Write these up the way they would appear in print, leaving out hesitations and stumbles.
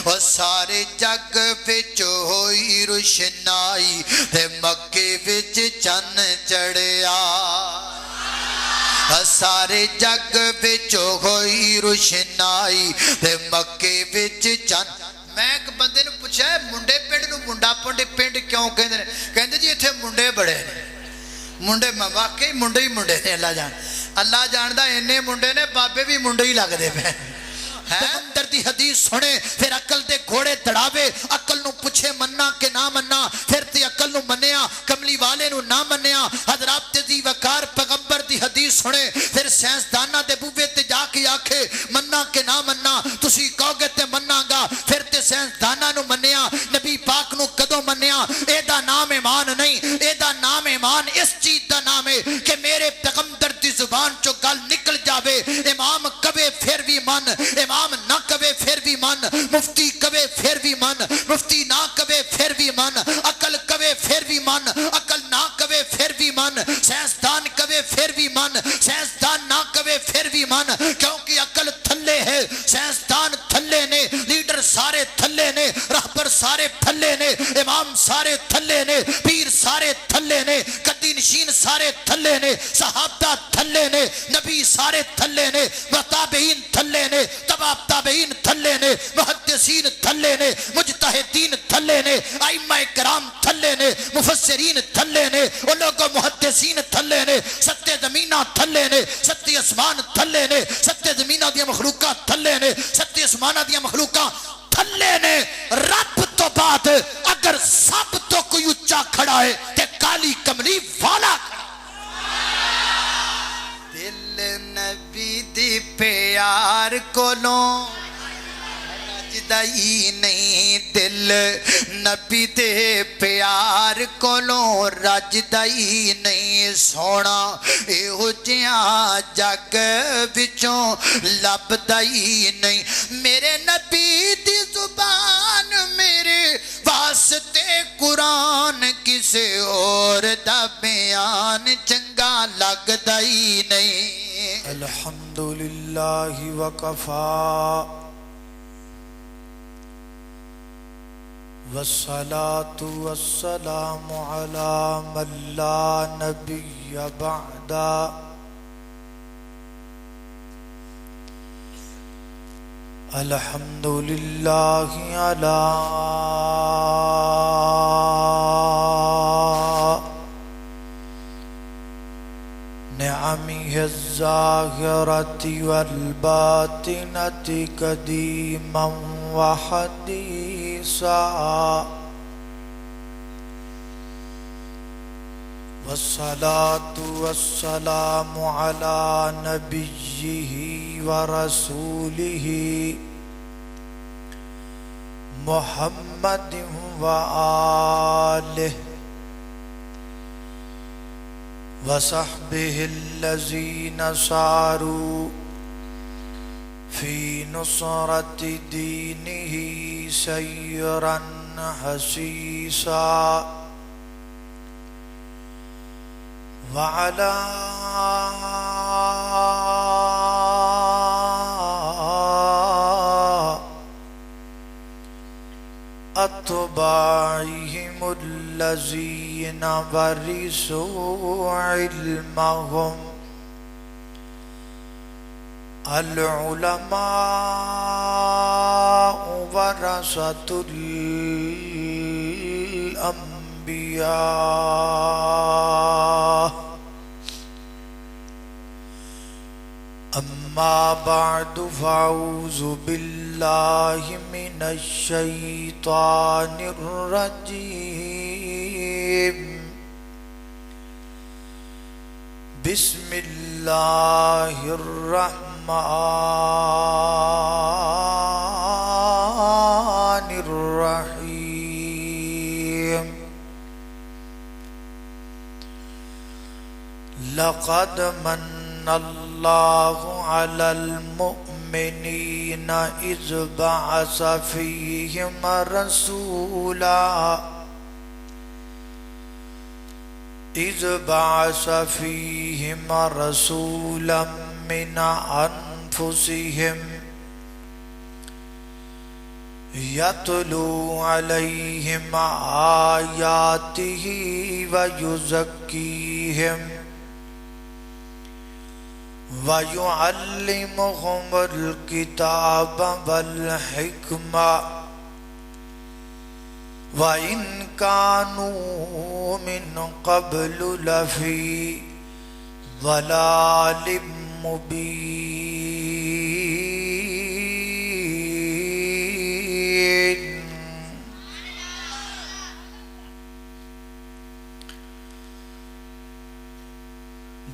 سارے جگ وچ ہوئی روشنائی تے مکے وچ چن چڑھیا سارے جگ وچ ہوئی روشنائی تے مکے وچ چن میں ایک بندے نے پوچھا ہے منڈے پنڈ نو منڈا پنڈ کیوں کہندے جی ایتھے منڈے بڑے نے منڈے واقعی منڈے ہی منڈے نے اللہ جاندا اننے منڈے نے بابے بھی منڈے ہی لگ دے پے پیغمبر دی حدیث سنے پھر عقل دے گھوڑے دڑاوے عقل نو پوچھے مننا کہ نہ مننا پھر تے عقل نو منیا کملی والے نو نہ منیا حضرات دی وقار پیغمبر دی حدیث سنے پھر سائنسداناں دے بوے تے جا کے آکھے مننا کہ نہ مننا تسی کہو گے تے مننا گا پھر تے سائنسداناں نو منیا نبی پاک نو کدوں منیا اے دا نام ایمان نہیں اے دا نام ایمان اس چیز دا نام ہے کہ میرے پیغمبر دی زبان چو گل نکل جاوے امام کبے پھر بھی من امام نہ کبے پھر بھی من مفتی کبے پھر بھی من مفتی نہ کبے پھر بھی من عقل کبے پھر بھی من عقل نہ کبے پھر بھی من سائنسدان کبے پھر بھی من سائنسدان نہ کبے پھر بھی من کیونکہ عقل تھلے ہے سائنسدان تھلے نے لیڈر سارے تھلے نے رہبر سارے تھلے نے امام سارے تھلے نے پیر سارے تھلے نے قدی نشین سارے تھلے نے صحابہ تھلے نے نبی سارے تھلے نے تابعین تھلے نے تبع تابعین تھلے نے محدثین تھلے نے مجتہدین تھلے نے ائمہ کرام تھلے نے مفسرین تھلے نے وہ لوگوں محدثین تھلے نے ستے زمینہ تھلے نے ستے اسمان تھلے نے ستے زمینہ دیا مخلوقات تھلے نے ستے اسمانہ دیا مخلوقات تھلے نے رب تو بعد اگر سب تو کوئی اچھا کھڑا ہے تے کالی کملی والا دل نبی دی پیار کولوں رجدائی نہیں دل نبی دے پیار کولوں رجدائی نہیں سونا ایہو جیاں جگ وچوں لبدائی نہیں میرے نبی دی زبان میرے واسطے قرآن کسے اور دا بیان چنگا لگدائی نہیں الحمدللہ وکفا والصلاة والسلام على من لا نبي بعد الحمد لله على نعمه الظاهرة والباطنة قديما وحديثا والصلاة والسلام على نبيه ورسوله محمد وآله وصحبه الذين ساروا في نصرة دينه سيرا حسيسا وعلى أتباعهم الذين ورثوا علمهم العلماء ورثة الأنبياء أما بعد فأعوذ بالله من الشيطان الرجيم بسم الله الرحمن الرحيم لقد من الله على المؤمنين إذ بعث فيهم رسولا من أنفسهم یتلو علیہم آیاتہ ویزکیہم وَيُعَلِّمُهُمُ الْكِتَابَ وَالْحِكْمَةَ وَإِنْ كَانُوا مِنْ قَبْلُ لَفِي ضَلَالٍ مُبِينٍ۔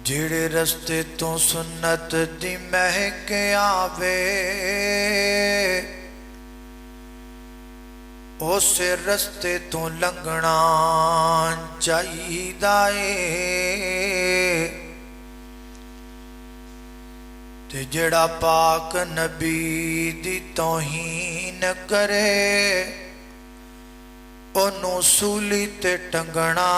جڑے رستے تو سنت دی مہک آوے اس رستے تو لنگنا چاہیدا اے، تے جڑا پاک نبی دی توہین کرے انہوں سولی تے ٹنگنا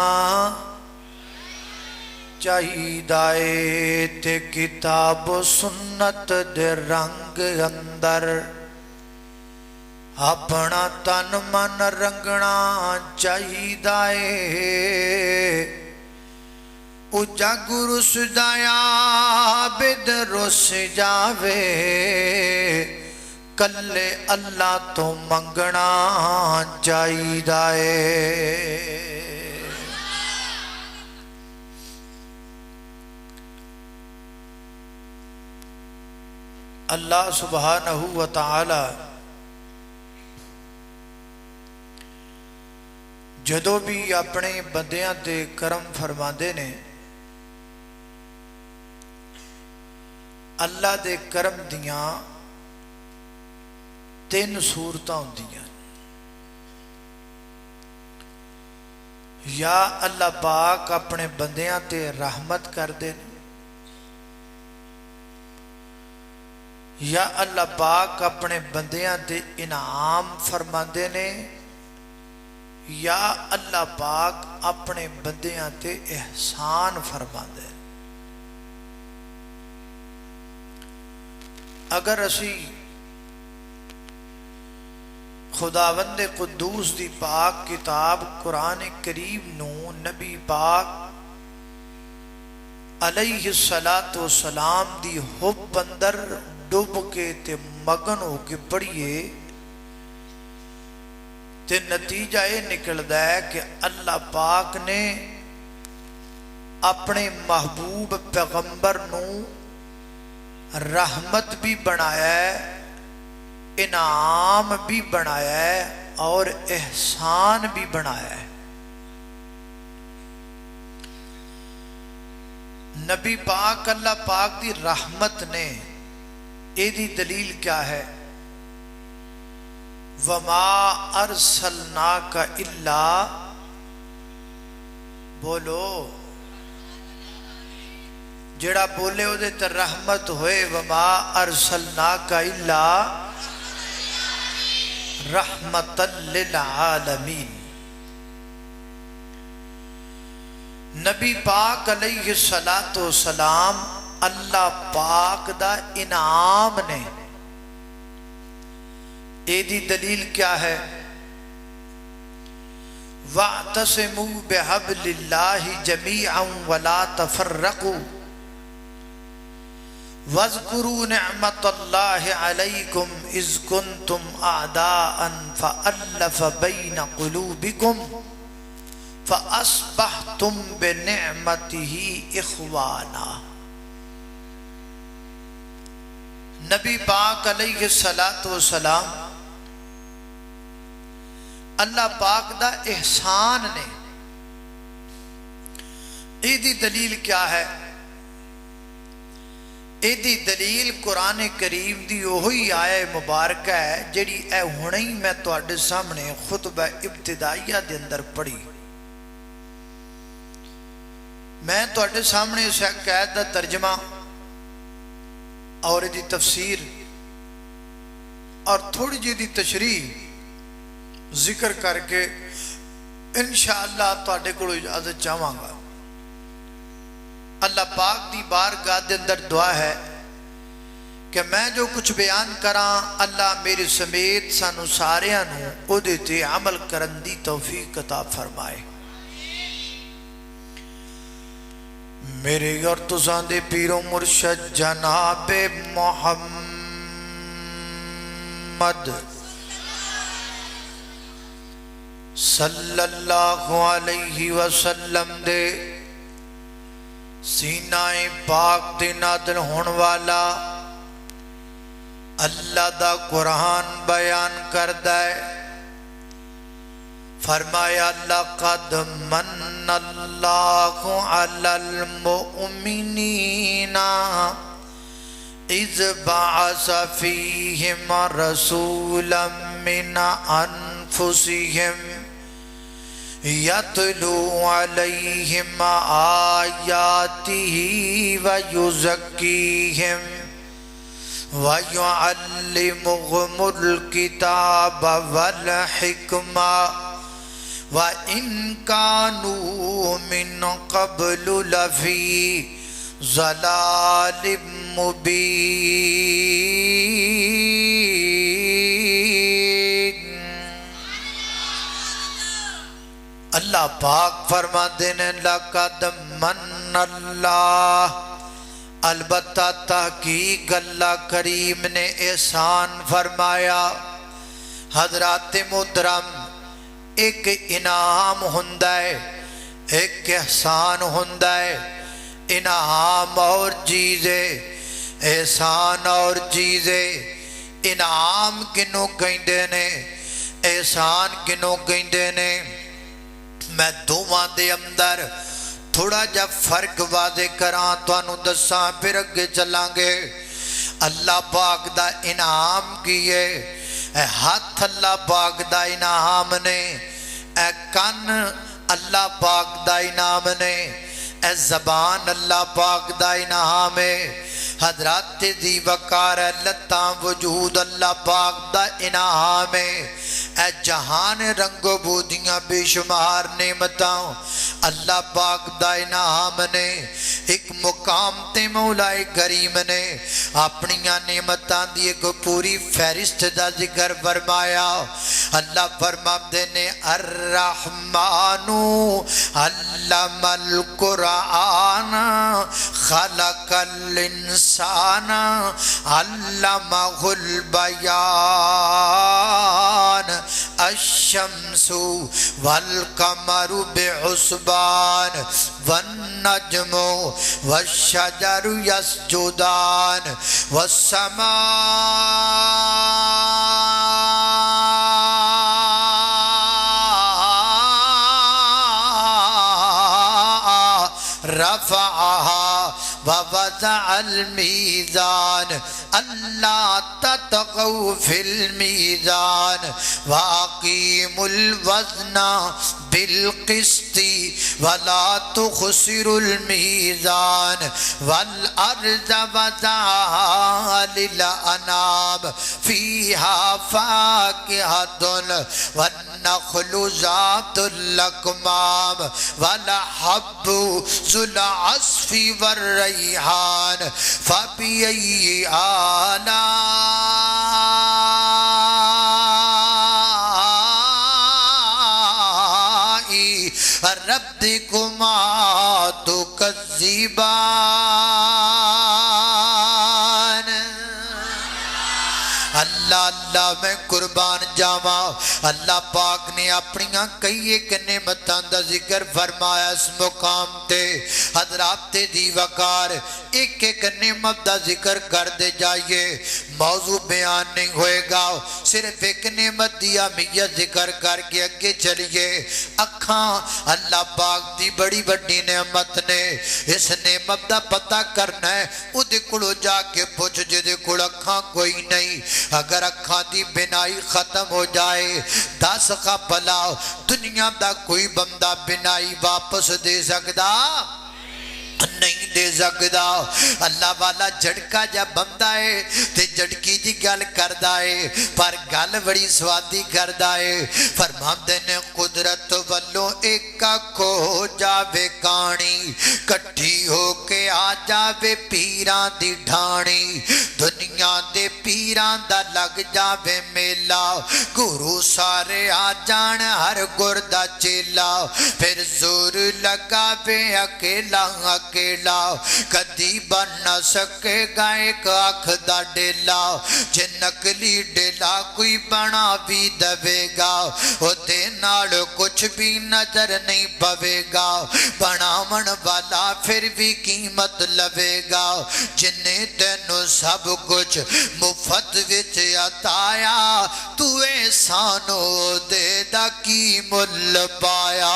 چاہیدا اے، تے کتاب و سنت دے رنگ اندر اپنا تن من رنگنا چاہیدا اے۔ او جگ رس جایا بد رس جاوے، کلے اللہ تو منگنا چاہیدا اے۔ اللہ سبحانہ وتعالی جدو بھی اپنے بندیاں تے کرم فرما دے نے، اللہ دے کرم دیاں تین صورتاں ہوندیاں۔ یا اللہ پاک اپنے بندیاں تے رحمت کر دے، یا اللہ پاک اپنے بندیاں تے انعام فرما دے نے، یا اللہ پاک اپنے بندیاں تے احسان فرما دے۔ اگر اسی خداوند قدوس دی پاک کتاب قرآن کریم نو نبی پاک علیہ السلام دی حب اندر ڈوب کے تے مگن ہو کے پڑھیے تے نتیجہ یہ نکلدا ہے کہ اللہ پاک نے اپنے محبوب پیغمبر نو رحمت بھی بنایا ہے، انعام بھی بنایا ہے اور احسان بھی بنایا ہے۔ نبی پاک اللہ پاک دی رحمت نے ایدی دلیل کیا ہے؟ وَمَا أَرْسَلْنَاكَ إِلَّا، بولو جڑا بولے او دے تے رحمت ہوئے۔ وَمَا أَرْسَلْنَاكَ إِلَّا رَحْمَةً لِلْعَالَمِينَ۔ نبی پاک علیہ السلام اللہ پاک دا انعام نے۔ ایدی دلیل کیا ہے؟ وَاعْتَصِمُوا بِحَبْلِ اللَّهِ جَمِيعًا وَلَا تَفَرَّقُوا وَاذْكُرُوا نِعْمَةَ اللَّهِ عَلَيْكُمْ إِذْ كُنْتُمْ أَعْدَاءً فَأَلَّفَ بَيْنَ قُلُوبِكُمْ فَأَصْبَحْتُمْ بِنِعْمَتِهِ إِخْوَانًا۔ نبی پاک علیہ السلام اللہ پاک دا احسان نے۔ ایدی دلیل کیا ہے؟ ایدی دلیل قرآن کریم دی وہی آیہ مبارکہ ہے جڑی اے ہونے ہی میں تواڈے سامنے خطبہ ابتدائیہ دے اندر پڑھی۔ میں تواڈے سامنے اس آیت دا ترجمہ اور دی تفسیر اور تھوڑی جی دی تشریح ذکر کر کے انشاءاللہ تواڈے کو اجازت چاہواں گا۔ اللہ پاک دی بارگاہ دے اندر دعا ہے کہ میں جو کچھ بیان کراں اللہ میرے سمیت سانو ساریاں نو او دے تے عمل کرن دی توفیق عطا فرمائے۔ میرے اور تساں دے پیر و مرشد جناب محمد صلی اللہ علیہ وسلم دے سینہ پاک دے نازل ہون والا اللہ دا قرآن بیان کردہ ہے۔ فرمایا لقد من اللہ علی المؤمنین اذ بعث فیہم رسولا من انفسہم یتلو علیہم آیاتہ ویزکیہم وَيُعَلِّمُهُمُ الْكِتَابَ وَالْحِكْمَةَ وَإِنْ كَانُوا مِنْ قَبْلُ لَفِي ضَلَالٍ مُبِينٍ۔ اللہ پاک فرما دینے لَقَدْ مَنَّ اللَّهُ البتہ تحقیق اللہ کریم نے احسان فرمایا۔ حضرات محترم ایک انعام ہوندہ ہے، ایک احسان ہوندہ ہے۔ انعام اور چیزیں، احسان اور چیزیں۔ انعام کنوں کہندے نے، احسان کنوں کہندے نے۔ میں دوواں دے اندر تھوڑا جب فرق واضح کراں تو انہوں دساں پھر اگے چلیں گے۔ اللہ پاک دا انعام کیے، اے ہاتھ اللہ پاک دا انعام نے، اے کن اللہ پاک دا انعام نے، اے زبان اللہ پاک دا انعام ہے۔ حضرات دی وقار لتاں وجود اللہ پاک دا انعام ہے۔ اے جہان رنگ و بودیاں بے شمار نعمتاں اللہ پاک دا انعام نے۔ ایک مقام تے مولا کریم نے اپنیاں نعمتاں دی ایک پوری فہرست دا ذکر فرمایا۔ اللہ فرماتے نے الرحمن علم القرآن خلق الانسان علمہ البیان الشمس والقمر بحسبان والنجم والشجر يسجدان والسماء رفعها ووضع الميزان ألا تطغوا في الميزان وأقيموا الوزن بالقسط ولا تخسروا الميزان والأرض وضعها للأنام فيها فاكهة والنخل ذات الأكمام والحب ذو العصف والريحان فبأي آلاء ربكما تكذبان۔ اللہ اللہ میں قربان جاواں، اللہ پاک نے اپنیاں کئی ایک نعمتاں دا ذکر فرمایا اس مقام تے۔ حضرات دی وقار ایک ایک نعمت دا ذکر کر دے جائیے، موضوع بیان نہیں ہوئے گا، صرف ایک نعمت دی اہمیت ذکر کر کے اگے چلیے۔ اکھاں اللہ پاک دی بڑی بڑی نعمت نے، اس نعمت دا پتہ کرنا ہے او دے کولوں جا کے پوچھ جے دے کول اکھاں کوئی نہیں۔ اگر اکھاں دی بینائی ختم ہو جائے 10 کا بھلا دنیا دا کوئی بندہ بینائی واپس دے سکدا نہیں दे सकदा अल्लाह वाला झटका जा बंदा है ते झटकी दी गल करदा है पर गल बड़ी स्वादी करदा है फरमांदे ने कुदरत वल्लों एक खो जावे कानी कट्ठी होके आ जावे पीरां दी ढाणी दुनिया दे पीरां दा लग जावे मेला गुरु सारे आ जान हर गुर दा चेला फिर जोर लगावे अकेला अकेला कदी बन न सकेगा एक आँख दा डेला जे नकली डेला कोई बना भी दवेगा ओदे नाल कुछ भी नजर नहीं पवेगा बनावन वाला फिर भी कीमत लवेगा जिन्ने तेनू सब कुछ मुफ्त विच अताया तू एहसानो दे दा की मुल पाया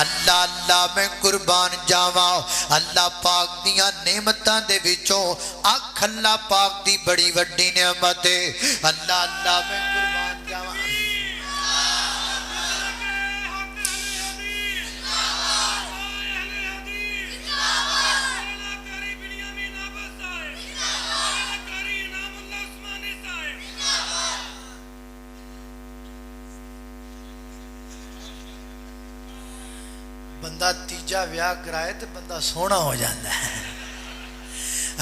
अल्लाह अल्लाह मैं कुर्बान जावा अल्लाह पाक दियां नेमतां दे विचों अख अल्लाह पाक दी बड़ी वड्डी नेमत है अल्लाह अल्लाह मैं कुर्बान जावा बंदा तीजा ब्याह कराए तो बंदा सोना हो जाता है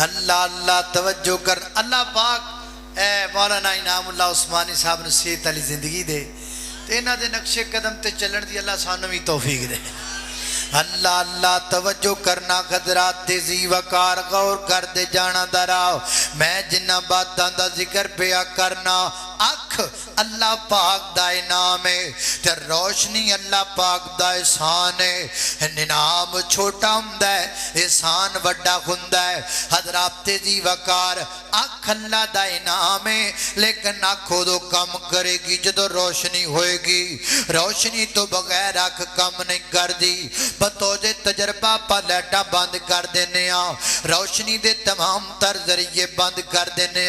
अल्लाह अल्लाह तवज्जो कर अल्लाह पाक ए मौलाना इनामुल्लाह उस्मानी साहब ने सेहत वाली जिंदगी दे ते इन्हां दे नक्शे कदम ते चलण दी अल्लाह सानू भी तौफीक दे अल्लाह अल्लाह तवज्जो करना खदरात ते जी वकार गौर कर दे जाना दराव मैं जिन्ना बातां दा जिक्र पिया करना अख अल्लाह पाक दा इनाम है ते रोशनी अल्लाह पाक दा एहसान है इनाम छोटा हुंदा है एहसान वड्डा हुंदा है हजरात ते जी वकार अख अल्लाह दा इनाम है लेकिन अख उदों काम करेगी जदों रोशनी होएगी रोशनी तो बगैर अख काम नहीं करदी बतौजे तजर्बा पा लाइटां बंद कर देने रोशनी दे तमाम तर जरिए बंद कर देने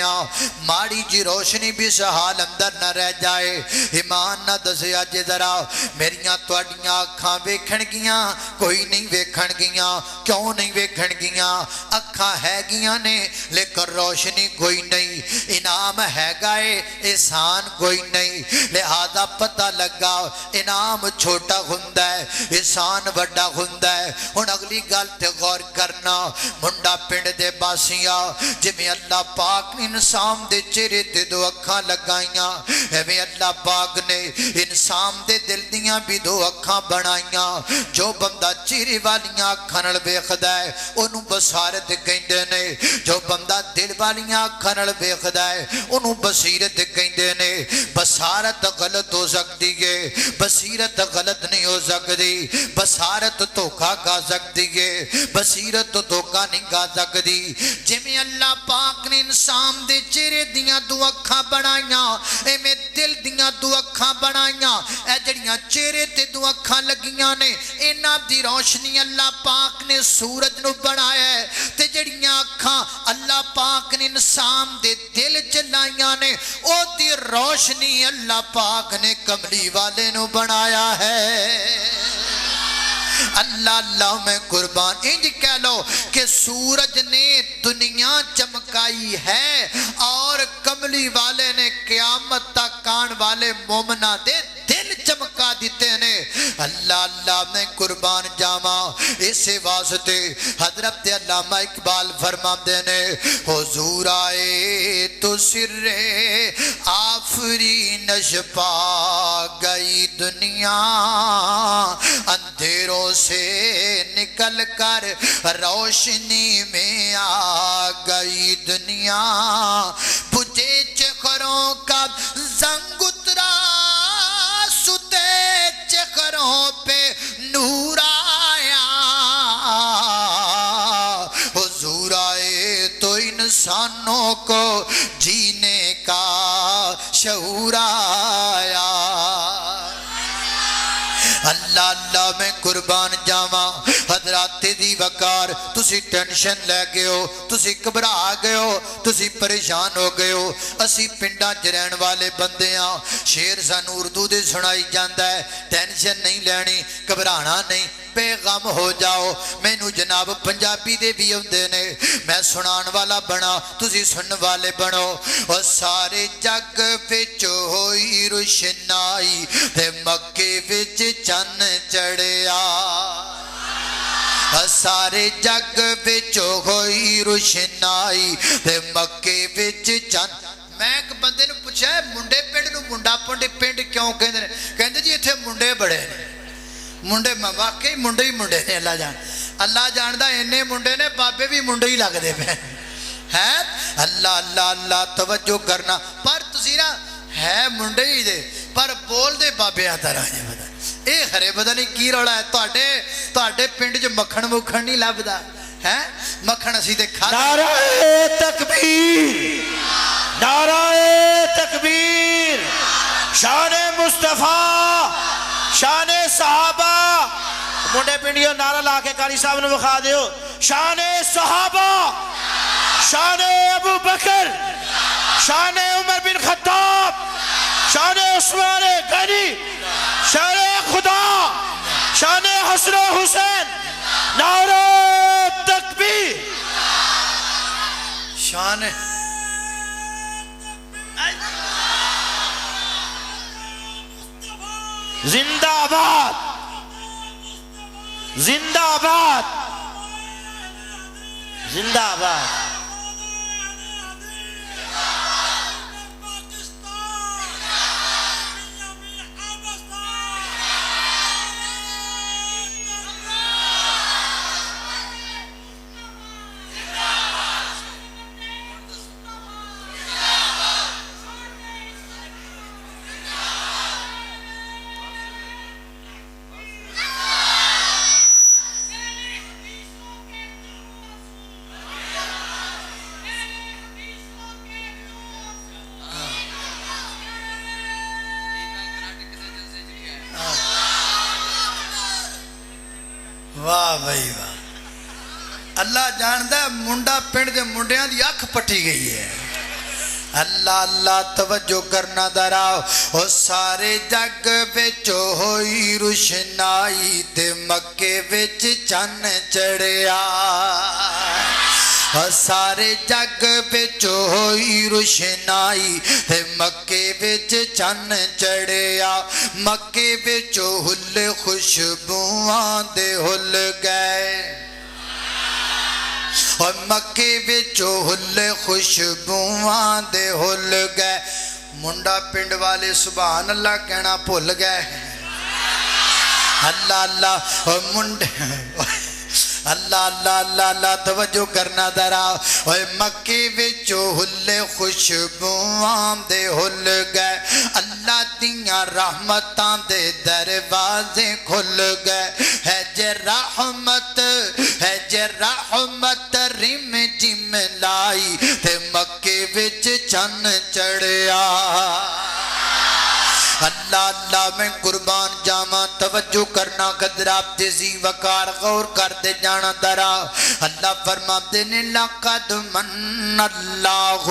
माड़ी जी रोशनी भी सहाल अंदर न रह जाए ईमान ना दसिया जे जरा मेरिया तुहाडियां अखां वेखण गियां कोई नहीं वेखण गियां क्यों नहीं वेखण गियां अखां हैगियां ने लेकिन रोशनी कोई नहीं इनाम हैगा है एहसान कोई नहीं लिहाजा पता लगा इनाम छोटा हुंदा है एहसान वड्डा हुंदा है हुण अगली गल ते गौर करना मुंडा पिंड दे बासिया जिवें अल्लाह पाक ने इंसान दे चेहरे ते दो अखां लगाइयां एवें अल्लाह पाक ने इंसान दे दिल दियां भी दो अखां बनाइयां जो बंदा चेहरे वालियां अखां नाल वेखदा है ओनू बसारत कहंदे ने जो बंदा दिल वालियां अखां नाल वेखदा है ओनू बसीरत कहंदे ने बसारत गलत हो सकती है बसीरत गलत नहीं हो सकती बसारत धोखा खा सकती है बसीरत तो धोखा नहीं खा सकती जिवें अल्लाह पाक ने इंसान दे चेहरे दियां दो अखां बनाइयां एवें दिल दियां दो अखां बनाइयां ए जड़ियां चेहरे ते दो अखां लगियां ने इन्हां दी रोशनी अल्लाह पाक ने सूरज नु बनाया है ते जड़ियां अखां अल्लाह पाक ने इंसान दे दिल च लाइयां ने ओदी रोशनी अल्लाह पाक ने कमली वाले नु बनाया है अल्लाह अल्लाह मैं कुर्बान इंज कह लो कि सूरज ने दुनिया चमकाई है और कमली वाले ने क़यामत तक आने वाले मोमना दे दिल चमका दिते ने अल्लाह अल्लाह मैं कुर्बान जावा इसे वास्ते हजरत अल्लामा इकबाल फरमाते ने हुजूर आए तो सिर्रे आफरीनश पा गई दुनिया अंधेरों से निकल कर रोशनी में आ गई दुनिया बुझे चखरों का जंग उतरा सुते चखरों पे नूर आया हुजूर आए तो इंसानों को जीने का शऊर आया अल्लाह अल्लाह मैं कुर्बान जावा हजरात दी वकार तुसी टेंशन लै गए हो तुसी घबरा गए हो तुसी परेशान हो गए हो असी पिंडां च रहन वाले बंदे आ शेर सानू उर्दू दे सुनाई जांदा है टेंशन नहीं लैनी घबराना नहीं بے غم ہو جاؤ مینو جناب پنجابی دے بھی ہوندے نے میں سنان والا بنا تسی سن والے بنو اور سارے جگ وچ ہوئی روشنائی تے مکے وچ چن چڑھیا سارے جگ وچ ہوئی روشنائی تے مکے وچ چن میں ایک بندے نے پوچھا ہے منڈے پنڈ نو منڈا پنڈ کیوں کہندے جی ایتھے منڈے بڑے نے منڈے واقعی منڈے ہی منڈے نے اللہ جاندا اننے منڈے نے بابے بھی منڈے ہی لگ دے پے ہے اللہ اللہ اللہ توجہ کرنا پر تسی نا ہے منڈے ہی دے پر بول دے بابے آتا رہا جے بتا اے خرے پتہ نہیں کی رولا ہے تواڈے پنڈ جو مکھن مکھن نہیں لبدا ہے مکھن اسی تے کھا نعرہ تکبیر نعرہ تکبیر شان مصطفیٰ شان صحابہ منڈے پنڈیوں نعرہ لا کے قاری صاحب نے بخا دیو شان صحابہ شان ابو بکر شان عمر بن خطاب شان عثمان غنی شان خدا شان حسن و حسین نعرہ تکبیر شان زندہ آباد زندہ آباد زندہ آباد واہ بھائی واہ اللہ جاندا منڈا پنڈ دے منڈیاں دی اکھ پٹی گئی ہے اللہ اللہ توجہ کرنا دراؤ او سارے جگ وچ ہوئی روشنائی تے مکے وچ چن چڑھیا سارے جگ وچ ہوئی روشنائی تے مکے وچ چن چڑھیا مکے وچ ہل خوشبواں دے ہل گئے اور مکے وچ ہل خوشبواں دے ہل گئے منڈا پنڈ والے سبحان اللہ کہنا بھول گئے اللہ اللہ اور منڈے اللہ اللہ اللہ اللہ توجہ کرنا درا اوے مکے وچ ہل خوشبواں دے ہل گئے اللہ دیاں رحمتاں دے دروازے کھل گئے ہے جے رحمت رم جم لائی تے مکے وچ چن چڑھیا اللہ اللہ میں قربان جاما توجہ کرنا قدرات تیزی وقار غور کر دے جانا درا اللہ فرما دینے لقد من اللہ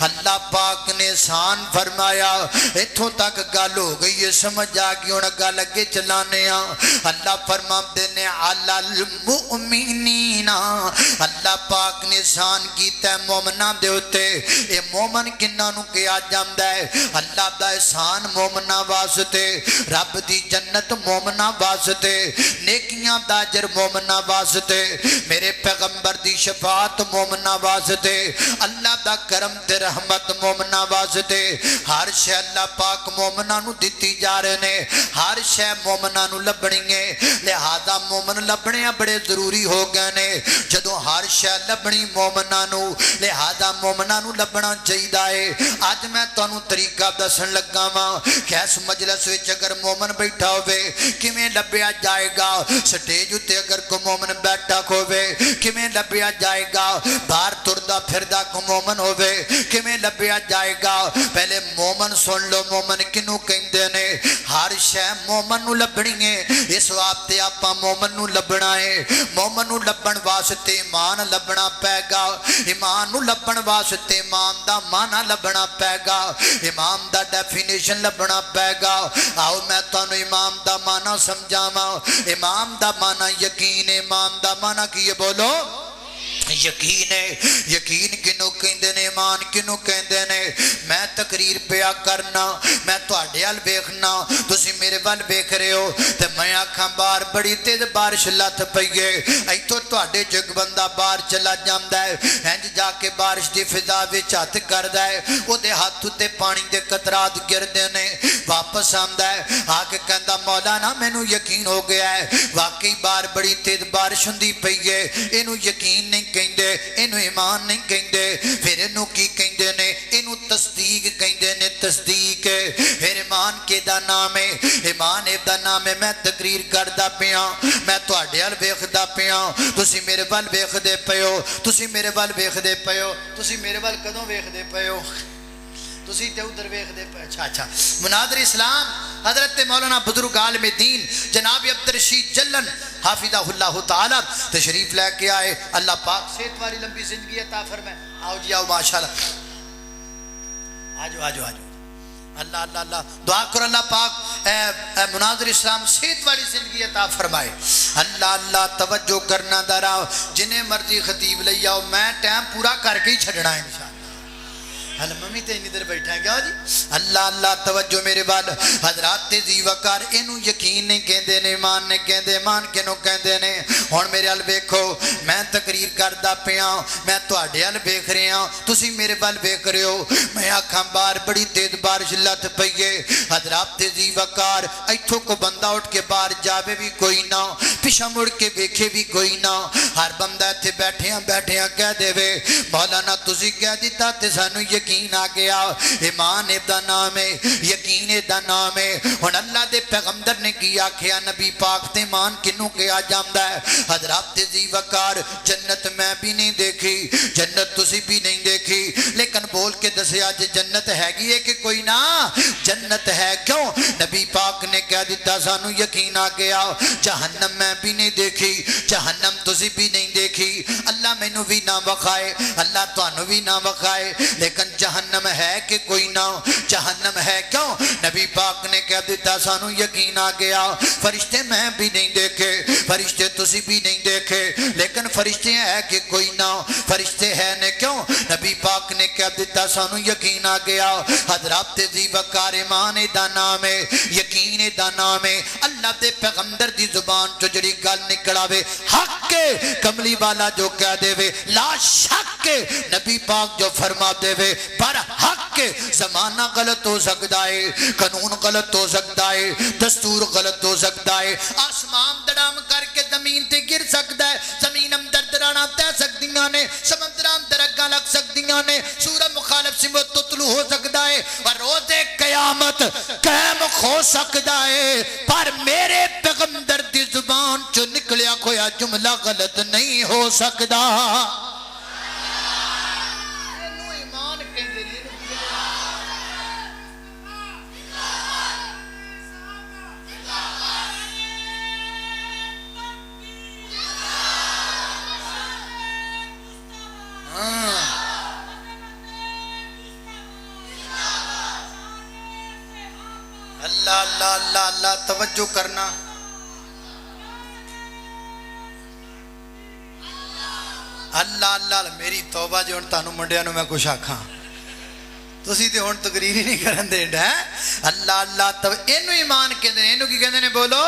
اللہ پاک نے سان فرمایا اتھوں تک گل ہو گئی ہے سمجھ آگی انہا گل لگے چلانے اللہ فرما دینے علی المؤمنین اللہ پاک نے سان کیتا ہے مومنہ دے ہوتے اے مومن کنانوں کے آج جامدہ ہے اللہ دا احسان مومنہ واسطے رب دی جنت مومنہ واسطے نیکیاں داجر مومنہ واسطے میرے پیغمبر دی شفاعت مومنہ واسطے اللہ دا کرم تے رحمت مومنہ واسطے ہر شے اللہ پاک مومنہ نو دیتی جا رہے نے ہر شے مومنہ نو لبنیے لہذا مومن لبنے بڑے ضروری ہو گئے نے جدو ہر شے لبنی مومنہ نو لہذا مومنہ نو لبنا چاہیے آج میں تانوں طریقہ دسن لگا ماں کیس مجلس وچ اگر مومن بیٹھا ہوئے کمیں لبیا جائے گا سٹیج ہوتے اگر کو مومن بیٹھا ہوئے کمیں لبیا جائے گا باہر تردہ پھردہ کو مومن ہوئے کمیں لبیا جائے گا پہلے مومن سن لو مومن کنو کہندے نے ہر شے مومن نو لبنی ہے اس واسطے آپا مومن نو لبنا ہے مومن نو لبن واسطے ایمان لبنا پے گا ایمان نو لبن واسطے ایمان دا معنی لبنا پے گا ایمان دا ڈیفینیشن لبنا پے گا آؤ میں تانو امام دا معنی माना समझावा। इमाम दा माना यकीन है। इमाम दा माना की है बोलो यकीन है। यकीन किनू कहंदे ने, ईमान किनू कहंदे ने? मैं तकरीर पिया करना, मैं तुहाडे अल वेखना, तुसी मेरे वल वेख रहे हो ते मैं आखां बाहर बड़ी तेज बारिश लथ पई है, इथों तुहाडे जग बंदा बाहर चला जांदा है, इंज जाके बारिश दी फिजा विच हथ करदा है, ओदे हाथ उत्ते पानी दे कतरात गिरदे ने, वापस आंदा है आके कहंदा मौलाना मैनू यकीन हो गया है, वाकई बाहर बड़ी तेज बारिश हुंदी पई है, इनू यकीन नहीं कहंदे, इनू ईमान नहीं कहंदे, फिर इनू की कहंदे ने? इनू तस्दीक कहंदे ने। तस्दीक फिर ईमान के दा नाम है। ईमान दा नाम है मैं तकरीर करदा पिया, मैं तुहाडे अल वेखदा पिया, तुसी मेरे वल वेखदे पए हो, तुसी मेरे वल वेखदे पए हो, तुसी मेरे वल कदों वेखदे पए हो? तुसी ते उधर वेखदे पे। अच्छा अच्छा। मुनादिर इस्लाम हजरत मौलाना बुजुर्ग आलिम दीन जनाब अब्दुल रशीद जल्लन हाफिज़हुल्लाह ताला तशरीफ लेके आए। अल्लाह पाक सेहत वाली लंबी जिंदगी अता फरमाए। आओ जी आओ माशाल्लाह, आजो आजो आजो। अल्लाह अल्लाह अल्लाह दुआ करो अल्लाह पाक मुनादिर इस्लाम सेहत वाली जिंदगी अता फरमाए। अल्लाह अल्लाह तवज्जो करना दरा, जिन्हें मर्जी खतीब ले आओ, मैं टाइम पूरा करके ही छड़ना है इंशाअल्लाह। हल मम्मी ते इन्नी देर बैठा है क्या जी? अल्लाह अल्लाह तवज्जो मेरे वाल हजरात ते जी वकार। इनू यकीन नहीं कहंदे ने, ईमान नहीं कहंदे। ईमान किनू कहंदे ने? हुण मेरे अल वेखो, मैं तकरीर करदा पिया, मैं तुहाडे अल वेख रहा, तुसी मेरे वल वेख रहे हो, मैं आखां बाहर बड़ी तेज बारिश लथ पई है, हजरात ते जी वकार इथों को बंदा उठ के बाहर जावे भी कोई ना, पिछा मुड़ के वेखे भी कोई ना, हर बंदा इत्थे बैठिया बैठिया कह देवे मौलाना तुसी कह दिता ते सानू यकीन आ गया। ईमान दा नाम है, यकीन दा नाम है। हुण अल्लाह दे पैगंबर ने की आखिया? नबी पाक ते ईमान किनू कहा जांदा है? हजरात ते जी वकार जन्नत मैं भी नहीं देखी, जन्नत तुसी भी नहीं देखी, लेकिन बोल के दसिया जे जन्नत हैगी है कि कोई ना? जन्नत है। क्यों? नबी पाक ने कह दिता सानू यकीन आ गया। जहन्नम मैं भी नहीं देखी, जहन्नम तुसी भी नहीं देखी, अल्लाह मैनू भी ना वखाए, अल्लाह तुहानू भी ना वखाए, लेकिन जहन्नम है कि कोई ना? जहन्नम है। क्यों? नबी पाक ने कह दिता सानू यकीन आ गया। फरिश्ते मैं भी नहीं देखे, फरिश्ते तुसी भी नहीं देखे, लेकिन फरिश्ते है कि कोई ना? फरिश्ते है ने। क्यों? नबी पाक ने कह दिता सानू यकीन आ गया। हजरात जी वकार ईमान दा नाम है, यकीन दा नाम है। अल्लाह दे पैगंबर दी जुबान चो जड़ी गल निकल आवे हक के, कमली वाला जो कह देवे ला शक के, नबी पाक जो फरमा देवे पर हक के। जमाना गलत हो सकता है, कानून गलत हो सकता है, दस्तूर गलत हो सकता है, आसमान दड़ाम करके जमीन ते गिर सकता है, जमीन अंदर दराना तै सकदियां ने, समंदरां अंदर अग्गां लग सकदियां ने, सूरज मुखालिफ सिमत तुतलू हो सकता है, और रोज़े कयामत कायम हो सकता है, पर मेरे पैगंबर दी जुबान चो निकलिया कोई जुमला गलत नहीं हो सकता। अल्लाह अल्लाह अल्लाह अल्लाह तवज्जो करना। अल्लाह अल्लाह मेरी तौबा जो तुहानू मुंडिया नू मैं कुछ आखां, तुसी ते हुण तकरीर ही नहीं करन देंदे हैं। अल्लाह अल्लाह तब इनू ईमान कहंदे ने। इनू की कहंदे ने? बोलो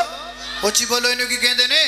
उची बोलो। इनू की कहंदे ने?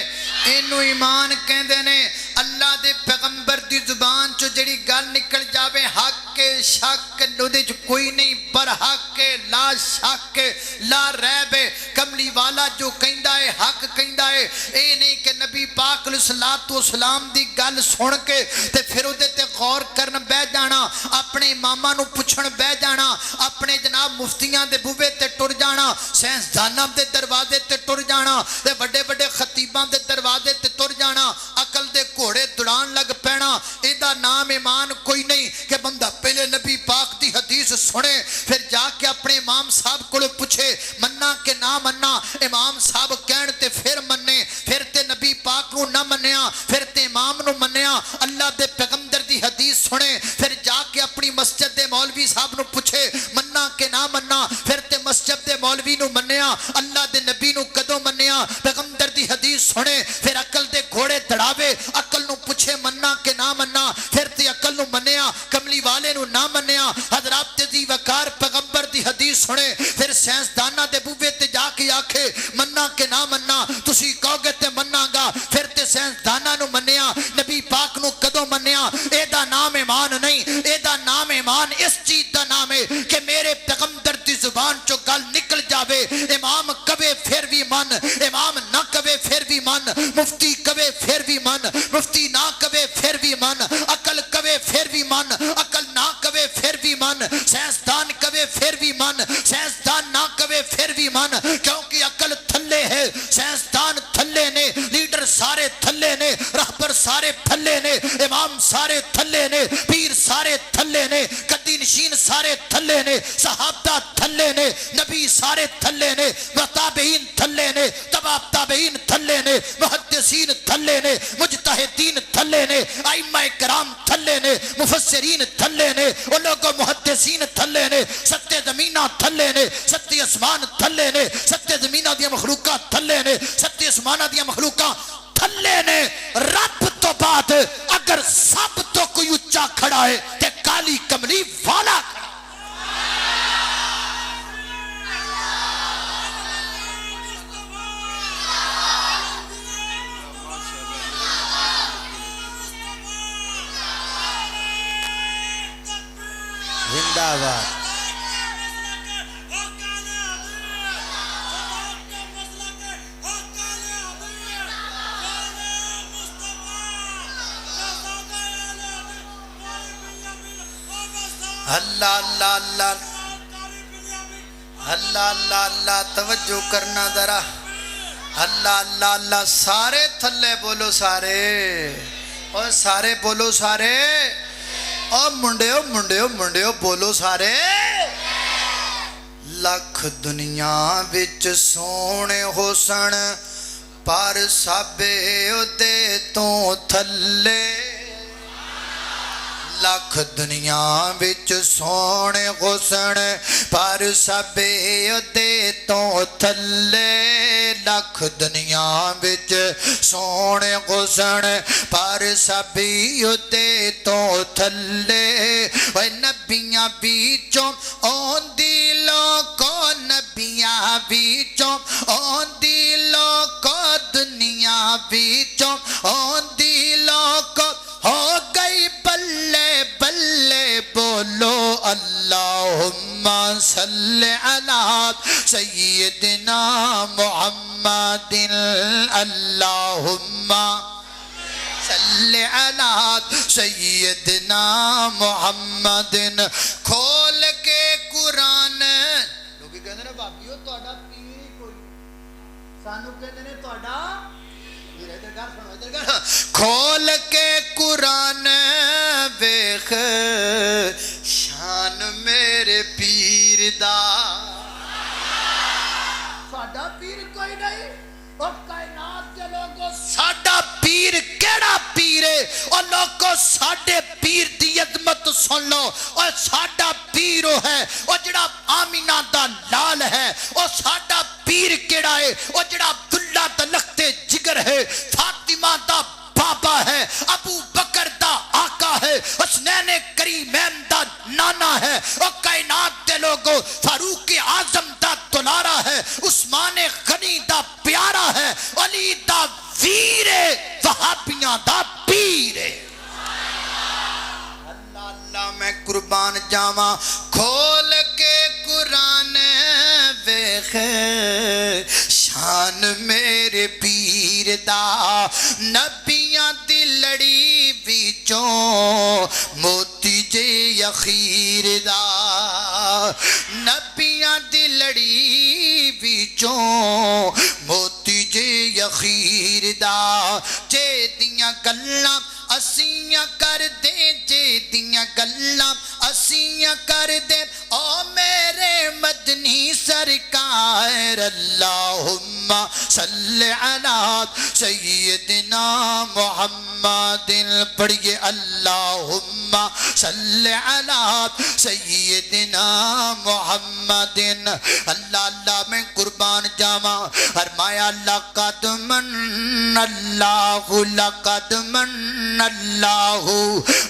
इनू ईमान कहंदे ने। अल्लाह दे पैगंबर दी जुबान चो जड़ी गल निकल जावे हक के शक उहदे च कोई नहीं, पर हक के ला शक ला रैब। कमली वाला जो कहंदा है हक कहंदा है, ए नहीं कि नबी पाक अलैहिस्सलातु वस्सलाम दी गल सुन के ते फिर उहदे ते गौर करन बह जाना, अपने इमामां नू पुछण बह जाना, अपने जनाब मुफ्तियां दे बूहे ते टुर जाना, साइंसदानां दे दरवाजे ते टुर जाना, ते बड़े बड़े खतीबां दे दरवाजे ते टुर जाना, अकल दे घोड़े दौड़ान लग पैना। इहदा नाम ईमान कोई नहीं कि बंदा पहले नबी पाक दी हदीस सुने, फिर जाके अपने इमाम साहब को पूछे मन्ना के ना मन्ना, इमाम साहब कहण ते फिर मन्ने, फिर ते नबी पाक नू ना मन्निया, फिर ते इमाम नू मन्निया। अल्लाह दे पैगंबर दी हदीस सुने, फिर जाके अपनी मस्जिद दे मौलवी साहब नू पूछे मन्ना के ना मन्ना, फिर ते मस्जिद दे मौलवी नू मन्निया। अल्लाह दे नबी नू कदों मन्निया? پیغمبر دی حدیث سنے پھر عقل دے گھوڑے دڑاوے عقل نو پوچھے مننا کہ نہ مننا پھر تے عقل نو منیا کملی والے نو نہ منیا حضرات دی وقار پیغمبر دی حدیث سنے پھر سائنسداناں دے بوے تے جا کے آکھے مننا کہ نہ مننا تسی کہو گے تے مننا گا پھر تے سائنسداناں نو منیا نبی پاک نو کدوں منیا اے دا نام ایمان نہیں اے دا نام ایمان اس چیز دا نام ہے کہ میرے پیغمبر دی زبان چو گل نکل جاوے امام کبے پھر بھی من امام نہ کبے پھر بھی من مفتی کبے پھر بھی من مفتی نہ کبے پھر بھی من عقل کبے پھر بھی من عقل نہ کبے پھر بھی من سائنسدان کبے پھر بھی من سائنسدان نہ کبے پھر بھی من کیونکہ عقل تھلے ہے سائنسدان تھلے نے لیڈر سارے تھلے نے رہبر سارے تھلے نے امام سارے تھلے نے پیر سارے تھلے نے قدی نشین سارے تھلے نے صحابہ تھلے نے نبی سارے تھلے نے تابعین تھلے نے تبع تابعین تھلے نے محدثین تھلے نے مجتہدین تھلے نے ائمہ کرام تھلے نے مفسرین تھلے نے وہ لوگوں محدثین تھلے نے ستے زمینہ تھلے نے ستے اسمان تھلے نے ستے زمینہ دیا مخلوقات تھلے نے ستے اسمانہ دیا مخلوقات تھلے نے رب تو بعد اگر سب تو کوئی اچھا کھڑا ہے تے کالی کملی والا کھڑا زندہ باد اللہ اللہ اللہ اللہ اللہ اللہ توجہ کرنا ذرا اللہ اللہ اللہ سارے تھلے بولو سارے اور سارے بولو سارے اور منڈیو منڈیو منڈیو بولو سارے لکھ دنیا وچ سونے حسن پر سبے دے تو تھلے لکھ دنیا وچ سونے حسن پر سبے دے تو تھلے لکھ دنیا وچ سونے حسن پر سبے دے تو تھلے اے نبیاں بیچوں اوندی لوکو نبیاں بیچوں اوندی لوکو دنیا بیچوں اوندی لوکو ہو گئی بلے بلے بولو اللہم صلی علی سیدنا محمد اللہم صلی علی سیدنا محمد کھول کے قرآن لوگی کہتے ہیں بابیو توڑا پیر کوئی سانو کہتے ہیں توڑا کھول کے قرآن بیخ شان میرے پیر دا ساڑھا پیر کوئی نہیں اور کائنات کے لوگوں ساڑھا پیر کیڑا پیر ہے اور لوگوں ساڑھے پیر دی عظمت سن لو اور ساڑھا پیر ہے اور جڑا آمینہ دا لال ہے اور ساڑھا پیر کیڑا ہے اور جڑا عبداللہ دا لخت جگر ہے فاطمہ دا بابا ہے ابو بکر دا آقا ہے حسنین کریمین دا نانا ہے اور کائنات دے لوگوں فاروق اعظم دا دلارا ہے عثمان غنی دا پیارا ہے علی دا ویر وہابیاں دا پیر اللہ اللہ میں قربان جاواں کھول کے قرآن ویخ شان میرے پیر دا نبیاں دی لڑی وچوں موتی جے اخیر دا نبیاں دی لڑی وچوں موتی جے اخیر دا جے دیاں گلاں اسیاں کر دے جے دیاں گلاں اسیاں کر دے او میرے مدنی سرکار اللہم صلی علی سیدنا محمد پڑھیے اللہم صلی علی سیدنا محمد اللہ اللہ میں قربان جاواں فرمایا لقد من اللہ لقد من اللہ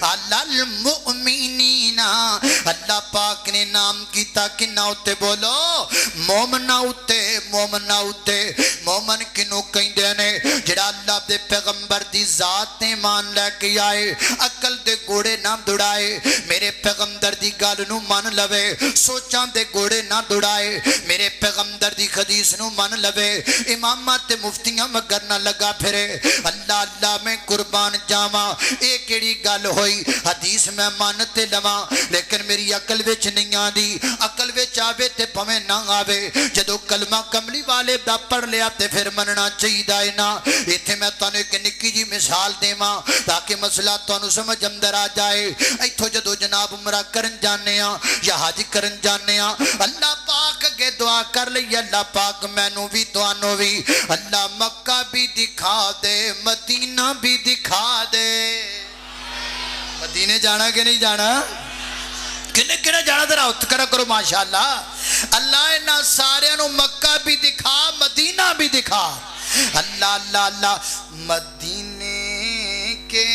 علی المؤمنین اللہ پاک نے نام کیتا کنہ اتے بولو مومنہ اتے مومنہ اتے مومن کنو کہندے نے جڑا اللہ دے پیغمبر دی ذات نے مان لے کے آئے عقل دے گوڑے نہ دوڑائے میرے پیغمبر دی گل نو مان لوے سوچاں دے گوڑے نہ دوڑائے میرے پیغمبر دی حدیث نو مان لوے امامات مفتیاں مگر نہ لگا پھرے اللہ اللہ میں قربان جاواں اے کیڑی گل ہوئی حدیث میں مانتے لواں لیکن میری عقل وچ نہیں آندی عقل وچ آوے تے پویں نہ آوے جدوں کلمہ کملی والے دا پڑھ لیا تے پھر مننا چاہیے نا ایتھے میں تانوں ایک نکی جی مثال دیواں تاکہ مسئلہ تانوں سمجھ اندر آ جائے ایتھوں جدوں جناب عمرہ کرن جانے ہاں یا حج کرن جانے ہاں اللہ پاک اگے دعا کر لئی اللہ پاک مینوں بھی تانوں بھی اللہ مکہ بھی دکھا دے مدینہ بھی دکھا دے مدینے جانا کہ نہیں جانا کنے کنے جانا ذرا ات کرو ماشاءاللہ اللہ انہاں سارے نو مکہ بھی دکھا مدینہ بھی دکھا اللہ اللہ اللہ مدینے کے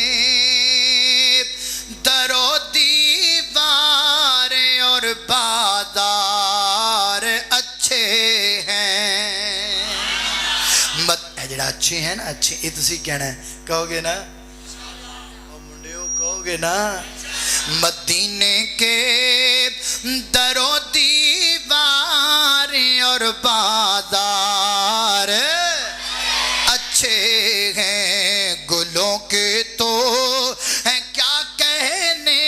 در و دیوار اور بازار اچھے ہیں جڑا اچھے ہیں نا اچھے یہ تسی کہنا ہے کہو گے نا منڈیو کہو گے نا مدینے کے در و دیوار اور بازار اچھے ہیں گلوں کے تو ہیں کیا کہنے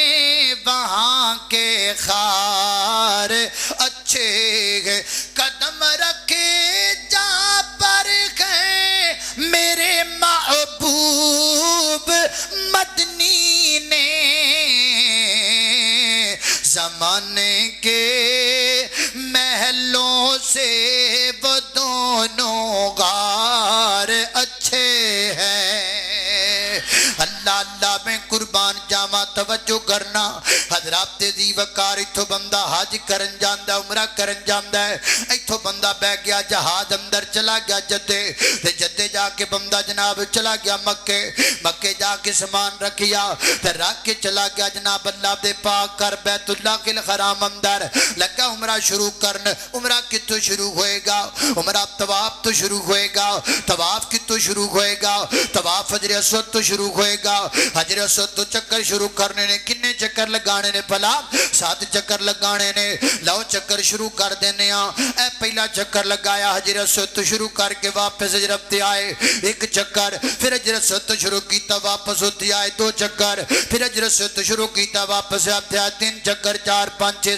وہاں کے خار اچھے ہیں قدم رکھے جا پر گئے میرے محبوب مدنی نے زمانے کے محلوں سے وہ دونوں غار اچھے ہیں اللہ اللہ میں قربان جاواں توجہ کرنا حضرات دی وقار ایتھوں بندہ حج کرن جاندا عمرہ کرن جاندا ہے ایتھوں بندہ بہ گیا جہاز اندر چلا گیا جدے تے جدے جا کے بندہ جناب چلا گیا مکے مکے جا کے سامان رکھیا تے رکھ کے چلا گیا جناب اللہ دے پاک کر بیت اللہ کے حرام اندر لگا عمرہ شروع کرن عمرہ کتوں شروع ہوئے گا عمرہ طواف تو شروع ہوئے گا طواف کتوں شروع ہوئے گا طواف حجر اسود تو شروع ہوئے گا حجر اسود تو چکر شروع کرنے نے کنے چکر لگانے نے پلا 7 چکر لگانے نے لو چکر شروع کر دینے اے پہلا چکر لگایا حجر اسود تو شروع کر کے واپس حجر تے آئے 1 چکر پھر حجر اسود تو شروع کیتا واپس ہوتی آئے 2 چکر پھر حجر اسود تو شروع کیتا واپس آتے آئے 3 چکر 4 5 6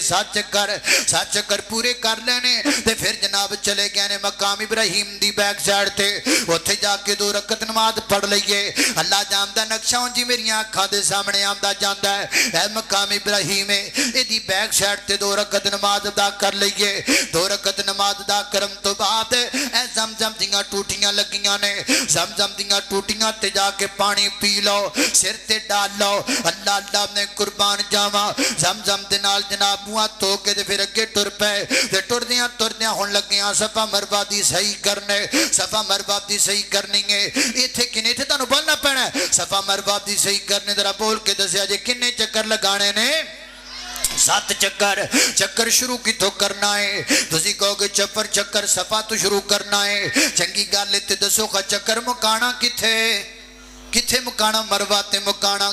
7 چکر پورے کر لینے تے پھر جناب چلے گئے نے مقام ابراہیم دی بیک سائڈ تے اوتھے جا کے 2 رکعت نماز پڑھ لئیے اللہ جاندا نقشہ ہوں جی میری آنکھاں دے سامنے آندا جاندا ہے اے مقام ابراہیم اے دی بیک سائڈ تے 2 رکعت نماز ادا کر لئیے 2 رکعت نماز ادا کرن تو بعد اے زمزم دیاں ٹوٹیاں لگیاں نے زمزم دیاں ٹوٹیاں تے جا کے پانی پی لو سر تے ڈال لو اللہ اللہ نے قربان جاواں زمزم دے نال جناب منہ تو کے تے پھر اگے ٹر پے تے ٹردیاں ہون لگیاں صفا مروا دی صحیح کرنے صفا مروا دی صحیح کرنی ہے ایتھے کنے تے تانوں بولنا پینا صفا مروا دی صحیح کرنے ذرا بول کے دسیا جے کنے چکر لگانے نے 7 چکر شروع کی تو کرنا ہے تسی کہو گے چپر چکر صفا تو شروع کرنا ہے چنگی گل تے دسو کا چکر مکانا کتھے مکانا مروا تے مکانا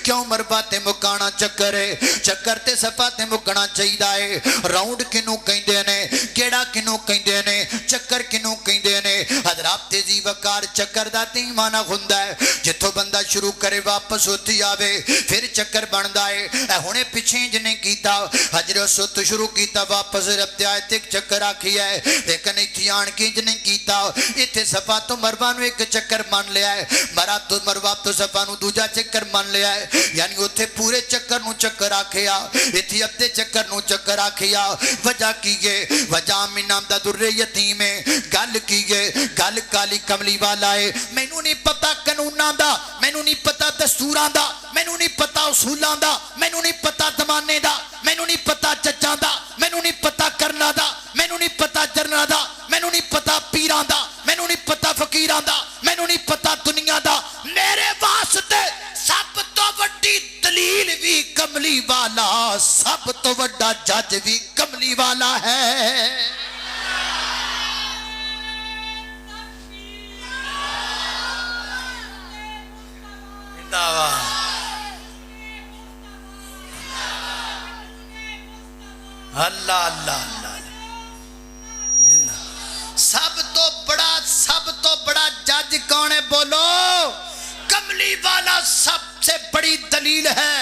کیوں مروا تے مکانا چکر ہے چکر تے صفا تے مکانا چاہیے راؤنڈ کنوں کہندے نے کیڑا کنوں کہندے نے چکر کنوں کہندے نے حضرات تیزی وقار چکر دا تے معنی ہوندا ہے جتھوں بندہ شروع کرے واپس ہوتی آوے پھر چکر بندا ہے اے ہنے پیچھے جنے کیتا حجر اسود تو شروع کیتا واپس رب تے آئے تے چکر آکھی ہے لیکن ایتھے آن کے جنے کیتا ایتھے صفا تو مروا نو ایک چکر مان لیا ہے مرا تو مروا تو صفا نو دوجا چکر مان لیا ہے یعنی اوتھے پورے چکر نو چکر آکھیا ایتھے ادھے چکر نو چکر آکھیا وجہ کی ہے وجہ من نام دا در یتیم ہے गल की है गल काली कमली वाला है मैनू नहीं पता कानूनां दा मैनू नहीं पता दस्तूरां दा मैनू नहीं पता उसूलां दा मैनू नहीं पता जमाने दा मैनू नहीं पता जज्जां दा मैनू नहीं पता करना दा मैनू नहीं पता जरना दा मैनू नहीं पता पीरां दा मैनू नहीं पता फकीरां दा मैनू नहीं पता दुनिया दा मेरे वास्ते सब तो वड्डी दलील भी कमली वाला सब तो वड्डा जज भी कमली वाला है अल्लाह अल्लाह अल्लाह सब तो बड़ा जज कौन है बोलो कमली वाला सबसे बड़ी दलील है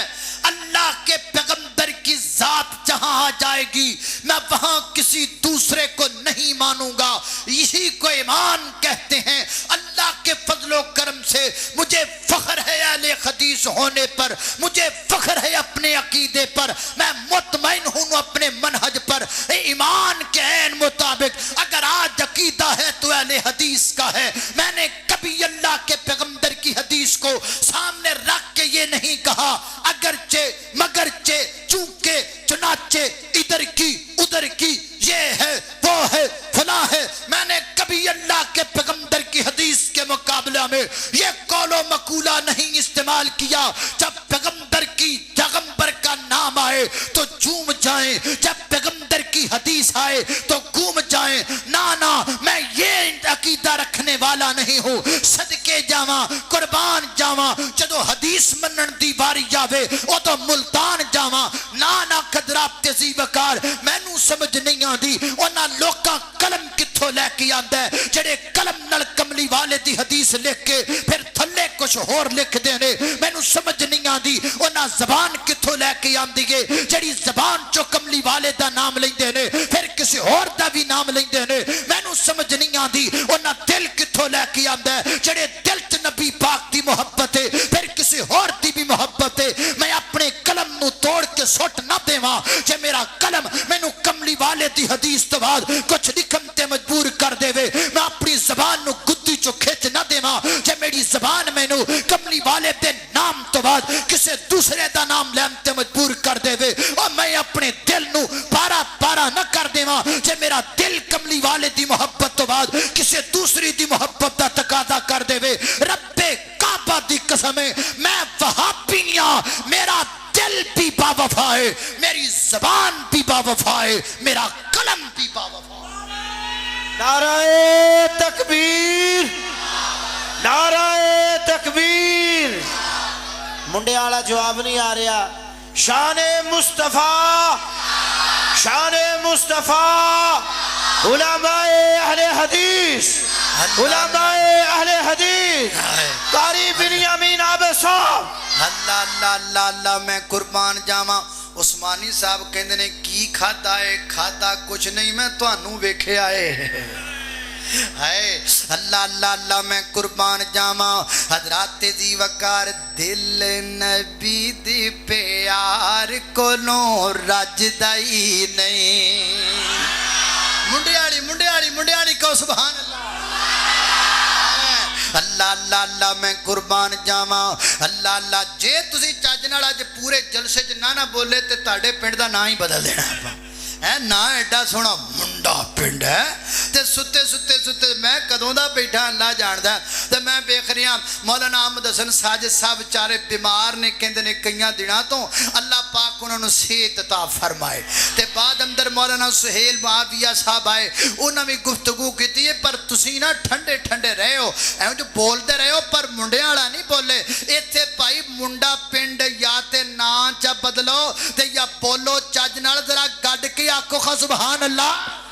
अल्लाह के पैगंबर की जात जहां आ जाएगी मैं वहां किसी दूसरे को नहीं मानूंगा इसी को ईमान कहते हैं अल्लाह के फजलो करम से मुझे फख्र है अहले हदीस होने पर मुझे फख्र है अपने अकीदे पर मैं मुतमईन हूं अपने मनहज पर ईमान के ऐन मुताबिक अगर आज अकीदा है तो अहले हदीस का है मैंने कभी अल्लाह के पैगंबर की हदीस को सामने रख के ये नहीं कहा अगरचे मगरचे चूंके चुनाचे इधर की उधर की ये है वो है फला है मैंने कभी अल्लाह के पैगंबर की हदीस के मुकाबले में ये कौलो मकूला नहीं इस्तेमाल किया जब पैगंबर का नाम आए तो झूम जाएं जब पैगंबर की हदीस आए तो घूम जाएं ना ना मैं ये अकीदा रखने वाला नहीं हूं सदके जावा कुर्बान जावा जदों हदीस मनन दी वारी आवे ओ तो मुल्तान जावा ना ना खदराब तेजी वकार मैनू समझ नहीं आती उन्हां लोकां कलम कित्थों लेके आंदा है जेड़े कलम नाल कमली वाले दी हदीस लिख के फिर थल्ले कुछ होर लिखदे ने मैनू समझ नहीं आती उन्हां ज़बान कित्थों लेके आंदी है जेड़ी ज़बान चो कमली वाले दा नाम लैंदे ने फिर किसी होर दा भी नाम लैंदे ने मैनू समझ नहीं आती उन्हां दिल कित्थों लेके आंदा है जेड़े दिल च नबी पाक दी मोहब्बत है फिर किसी होर दी भी मोहब्बत है मैं अपने कलम नू तोड़ के सुट ना देवां जे मेरा कलम मैनू कमली वाले दी हदीस तो बाद कुछ लिखन ते मजबूर कर देवे मैं अपनी ज़बान नू गुद्दी चो खिच ना देवां जे मेरी ज़बान मैनू कमली वाले दे नाम तो बाद किसी दूसरे दा नाम लैन ते मजबूर कर देवे और मैं अपने दिल नू पारा पारा ना कर देवां जे मेरा दिल कमली वाले दी मोहब्बत तो बाद किसी दूसरी दी मोहब्बत दा तकादा कर देवे रब्बे काबा दी कसम है मैं वहाबियां मेरा दिल भी बावफा है मेरी ज़बान भी बावफा है मेरा कलम भी बावफा है नाराए तकबीर नाराए तकबीर मुंडे वाला जवाब नहीं आ रहा शाने मुस्तफा उलमाए अहले हदीस कारी बिन्यामीन आबसा अल्लाह अल्लाह अल्लाह अल्लाह मैं कुर्बान जावा उस्मानी साहब कहंदे ने की खादा है खादा कुछ नहीं मैं तुहानू वेखिया है हाय अल्लाह अल्लाह अल्लाह मैं कुर्बान जावा हजरात दी वकार दिल नबी दी प्यार कोलों रजदा ही नहीं मुंडियाड़ी को सुभान अल्लाह अल्लाह अल्लाह मैं कुर्बान जावा अल्लाह अल्लाह जे तुसी चज नाल अज पूरे जलसे च ना बोले ते तुहाडे पिंड दा नाम ही बदल देना आपां है ना एडा सोहना मुंडा पिंड है ते सुते सुते सुते मैं कदों दा बैठा अल्लाह जानदा ते मैं वेख रिहा मौलाना अहमद हसन साजिद साहब बेचारे बीमार ने कहंदे ने कईयां दिनां तो अल्लाह पाक उन्हां नूं सेहत अता फरमाए ते बाद अंदर मौलाना सुहेल मुआविया साहब आए उन्हां भी गुफ्तगू कीती है पर तुसी ना ठंडे ठंडे रहे हो ऐ जो बोलते रहे हो पर मुंडियां वाला नहीं बोले इत्थे भाई मुंडा पिंड या ते नां च बदलो ते या बोलो चज नाल जरा गड के आखो खा सुभान अल्लाह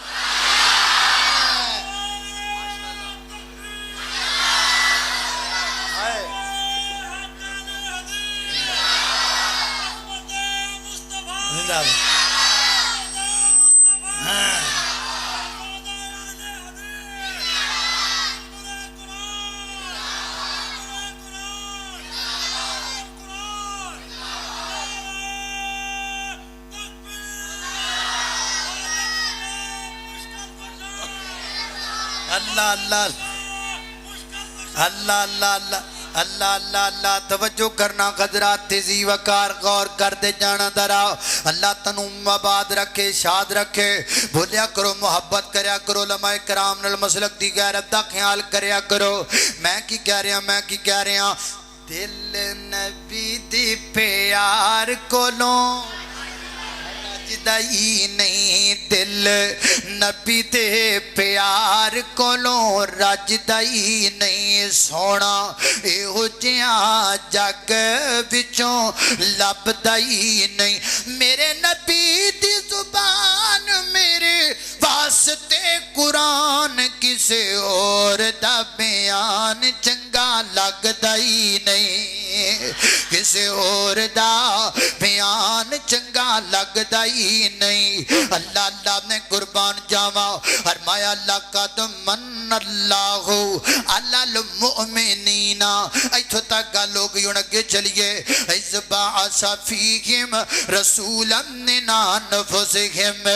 اللہ اللہ اللہ اللہ اللہ اللہ اللہ اللہ توجہ کرنا حضرات تیزی وقار غور کر دے جانا درا اللہ تنوم آباد رکھے شاد رکھے بھولیا کرو محبت کریا کرو علماء کرام نال مسلک دی غیرت دا خیال کریا کرو میں کی کہہ رہا دل نبی دی پیار کولوں رجدائی نہیں دل نبی دے پیار کولوں رجدائی نہیں سونا ایہو جیاں جگ وچوں لبدائی نہیں میرے نبی دی زبان میرے واسطے قرآن کسے اور دا بیان چنگا لگدائی نہیں کسے اور دا بیان چنگا لگدائی نہیں اللہ اللہ نے قربان جاوا فرمایا لقد من اللہ علی المؤمنین ایتھو تک لوگ یوں اگے چلیے اذ بعث فیہم رسولا من انفسہم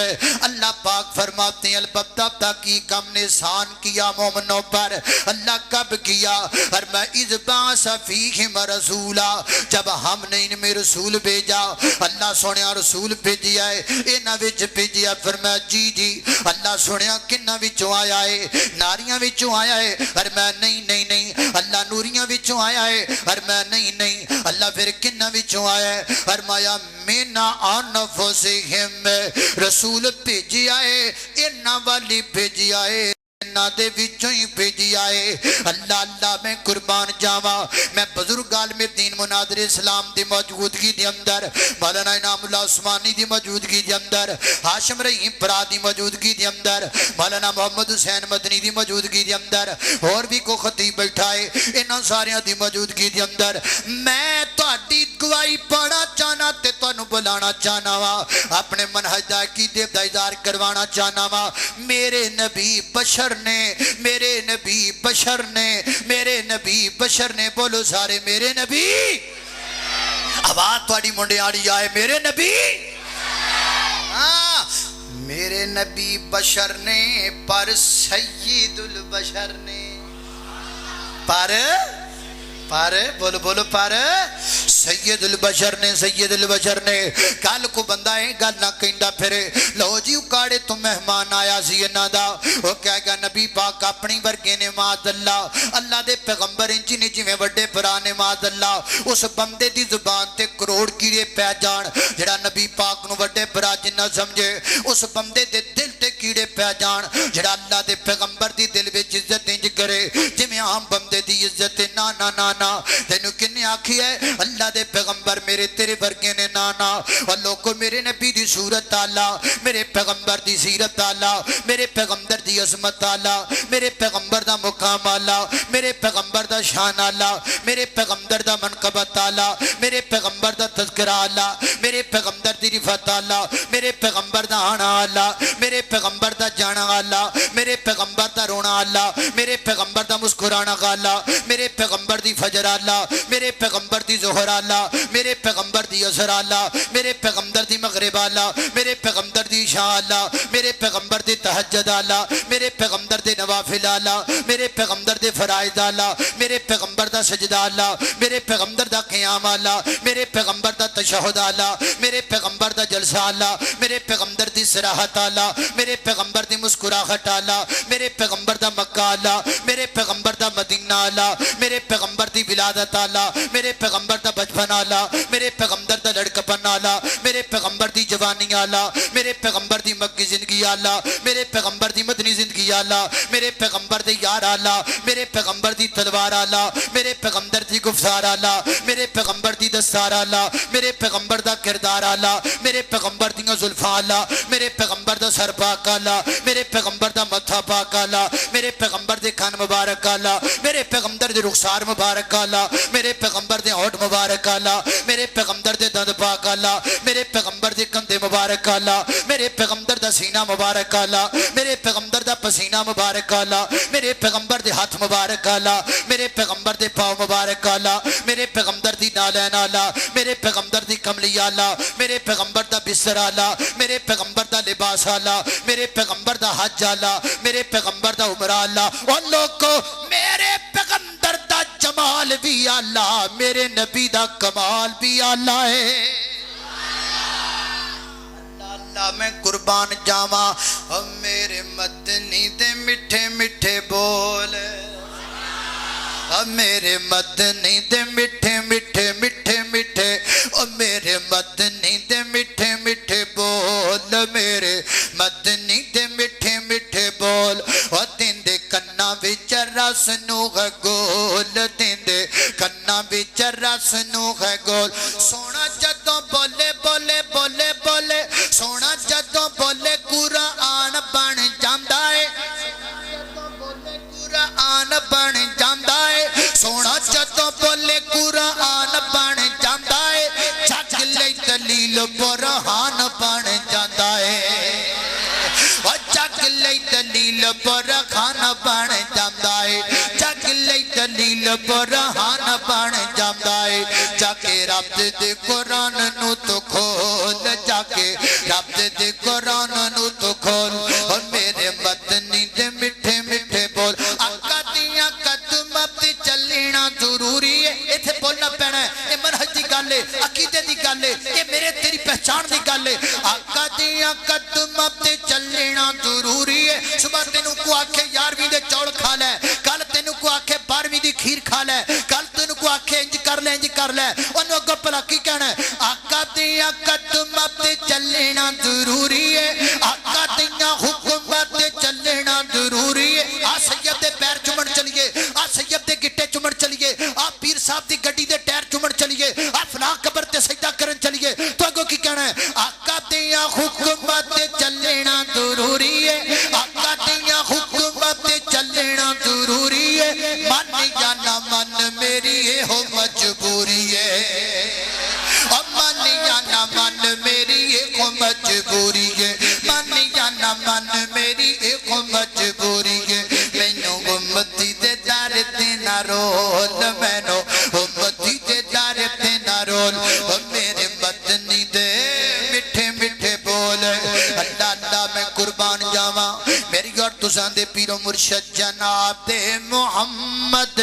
اللہ پاک فرماتے ہیں البتہ تحقیق ہم نے احسان کیا مومنوں پر اللہ کب کیا فرمایا اذ بعث فیہم رسولا جب ہم نے ان میں رسول بھیجا اللہ سنیا رسول بھیجیا ہے انہاں وچ بھیجیا فرمایا جی اللہ سنیا کنہاں وچوں آیا ہے ناریاں وچوں آیا ہے فرمایا نہیں اللہ نوریاں وچوں آیا ہے فرمایا نہیں اللہ پھر کنہاں وچوں آیا ہے فرمایا من انفسہم رسول بھیجیا ہے انہاں والی بھیجیا ہے نہ دے وچوں ہی بھیجی آئے اللہ اللہ میں قربان جاوا میں بزرگ عالم دین مناظر اسلام دی موجودگی دی اندر مولانا انعام اللہ عثمانی دی موجودگی دی اندر ہاشم رحیم پرا دی موجودگی دی اندر مولانا محمد حسین مدنی دی موجودگی دی اندر اور بھی کو خطیب بیٹھا ہے انہاں ساریاں دی موجودگی دی اندر میں تہاڈی گواہی پڑھنا چاہنا تے تانوں بلانا چاہنا وا اپنے منہج دا عقیدے دا اظہار کروانا چاہنا وا میرے نبی بشر نے میرے نبی بشر نے بولو سارے میرے نبی آواز تھوڑی منڈیاڑی آئے میرے نبی میرے نبی بشر نے پر سید البشر نے پر بولو پر سید البشر نے کل کو بندہ ہے گل نہ کہندا پھرے لو جی اکاڑے تو مہمان آیا سی انہاں دا وہ کہے گا نبی پاک اپنی ورگے نے معاذ اللہ دے پیغمبر انج نے جویں وڈے بھرا نے معاذ اللہ اس بندے دی زبان تے کروڑ کیڑے پے جان جڑا نبی پاک نو وڈے بھرا جنہ سمجھے اس بندے دے دل تے کیڑے پے جان جڑا اللہ دے پیغمبر دی دل وچ عزت انج کرے جویں عام بندے دی عزت نا تینو کنے آکھی ہے اللہ دے پیغمبر میرے تیرے ورگے نے نانا اور لوگوں میرے نبی دی صورت آلہ میرے پیغمبر دی سیرت آلہ میرے پیغمبر دی عظمت آلہ میرے پیغمبر دا مقام آلہ میرے پیغمبر دا شان آلہ میرے پیغمبر دا منقبت آلہ میرے پیغمبر دا تذکرہ آلہ میرے پیغمبر دی رفت آلہ میرے پیغمبر دا آنا آلہ میرے پیغمبر دا جانا آلہ میرے پیغمبر دا رونا آلہ میرے پیغمبر دا مسکرانا آلہ میرے پیغمبر دی فجر اللہ میرے پیغمبر دی ظہر اللہ میرے پیغمبر دی عصر اللہ میرے پیغمبر دی مغرب اللہ میرے پیغمبر دی عشاء اللہ میرے پیغمبر دی تہجد اللہ میرے پیغمبر دی نوافل اللہ میرے پیغمبر دی فرائض اللہ میرے پیغمبر دا سجدہ اللہ میرے پیغمبر دا قیام اللہ میرے پیغمبر دا تشہد اللہ میرے پیغمبر دا جلسہ اللہ میرے پیغمبر دی صراحت اللہ میرے پیغمبر دی مسکراہٹ اللہ میرے پیغمبر دا مکہ اللہ میرے پیغمبر دا مدینہ اللہ میرے پیغمبر دی ولادت آلہ میرے پیغمبر دا بچپن آلہ میرے پیغمبر دا لڑکپن آلہ میرے پیغمبر دی جوانی آلہ میرے پیغمبر دی مکی زندگی آلہ میرے پیغمبر دی مدنی زندگی آلہ میرے پیغمبر دی یار آلہ میرے پیغمبر دی تلوار آلہ میرے پیغمبر دی گفتار آلہ میرے پیغمبر دی دستار آلہ میرے پیغمبر دا کردار آلہ میرے پیغمبر دی زلفاں آلہ میرے پیغمبر دا سر پاک آلہ میرے پیغمبر دا متھا پاک آلہ میرے پیغمبر دے کان مبارک آلہ میرے پیغمبر دے رخسار مبارک آلہ میرے پیغمبر دے ہونٹ مبارک آلہ میرے پیغمبر دے دند پاک آلہ میرے پیغمبر دے कंधे मुबारक आला, मेरे पैगंबर दा सीना मुबारक आला, मेरे पैगंबर दा पसीना मुबारक आला, मेरे पैगंबर दे हाथ मुबारक आला, मेरे पैगंबर दे पाँव मुबारक आला, मेरे पैगंबर दी नालैन आला, मेरे पैगंबर दी कमली आला, मेरे पैगंबर दा बिस्तर आला, मेरे पैगंबर दा लिबास आला, मेरे पैगंबर दा हज आला, मेरे पैगंबर दा उमरा आला। और लोगों मेरे पैगंबर दा जमाल भी आला, मेरे नबी दा कमाल भी आला है। अल्लाह मैं कुर्बान जावा और मेरे मदनी दे मिठे मिठे बोल, और मेरे मदनी दे मिठे मिठे मिठे मिठे, और मेरे मदनी दे मिठे मिठे बोल, मेरे मदनी दे मिठे मिठे बोल। और तिंदे कन्ना विच रस नू है गोल, तिंदे कन्ना विच रस नू है गोल। सोना जदों बोले बोले बोले बोले, सोना जदों बोले कुरान बन जांदा है, कुरान बन जांदा है। सोना जदों बोले कुरान बन जांदा है, जग लई दलील बुरहान बन जांदा है, और जग लई दलील बुरहान बन जांदा है, जग लई दलील बुरहान बन जांदा है। जाके रब दे कुरान नू तो खोल, जाके रब दे कुरान नू तो खोल, और मेरे मदनी दे मिठे मिठे बोल। आका दियां कदमां ते चलना जरूरी है, इत्थे बोलना पैना है, ये मनहज दी गल है, अकीदे दी गल है, ये मेरे तेरी पहचान दी गल है। आका दियां कदमां ते चलना जरूरी है। सुबह तेनू को आखे 11वीं दे चौल खा ले, कल तेनू को आखे 12वीं दी खीर खा ले, कल तेनू को आखे इंज कर ले इंज कर ले, ओनू अगों भला की कहना है। आका दियां कदमां ते चलना जरूरी है, आका दियां हुक्मां ते चलना जरूरी है। आ सैयद दे पैर चुमन चलिए, आ सैयद दे गिट्टे चुमन चलिए, आ पीर साहब दी गड्डी दे टायर चुमन चलिए, आ फलां कबर ते सजदा करन चलिए, तो अगों की कहना है। आका दियां हुक्मां ते चलना जरूरी है, आका दियां हुक्मां ते चलना जरूरी है। मन या ना मन मेरी ये हो मजबूरी है, और मन या ना मन मेरी ये हो मजबूरी है, मन या ना मन मेरी एक हो मजबूरी है। मैनू उम्मती दे दर ते ना रोल, मैनू उम्मती दे दर ते ना रोल, और मेरे मदनी दे मिठे मिठे बोल। अल्लाह अल्लाह मैं कुर्बान जावा मेरी और तुसां दे पीरो मुर्शद जनाब दे मोहम्मद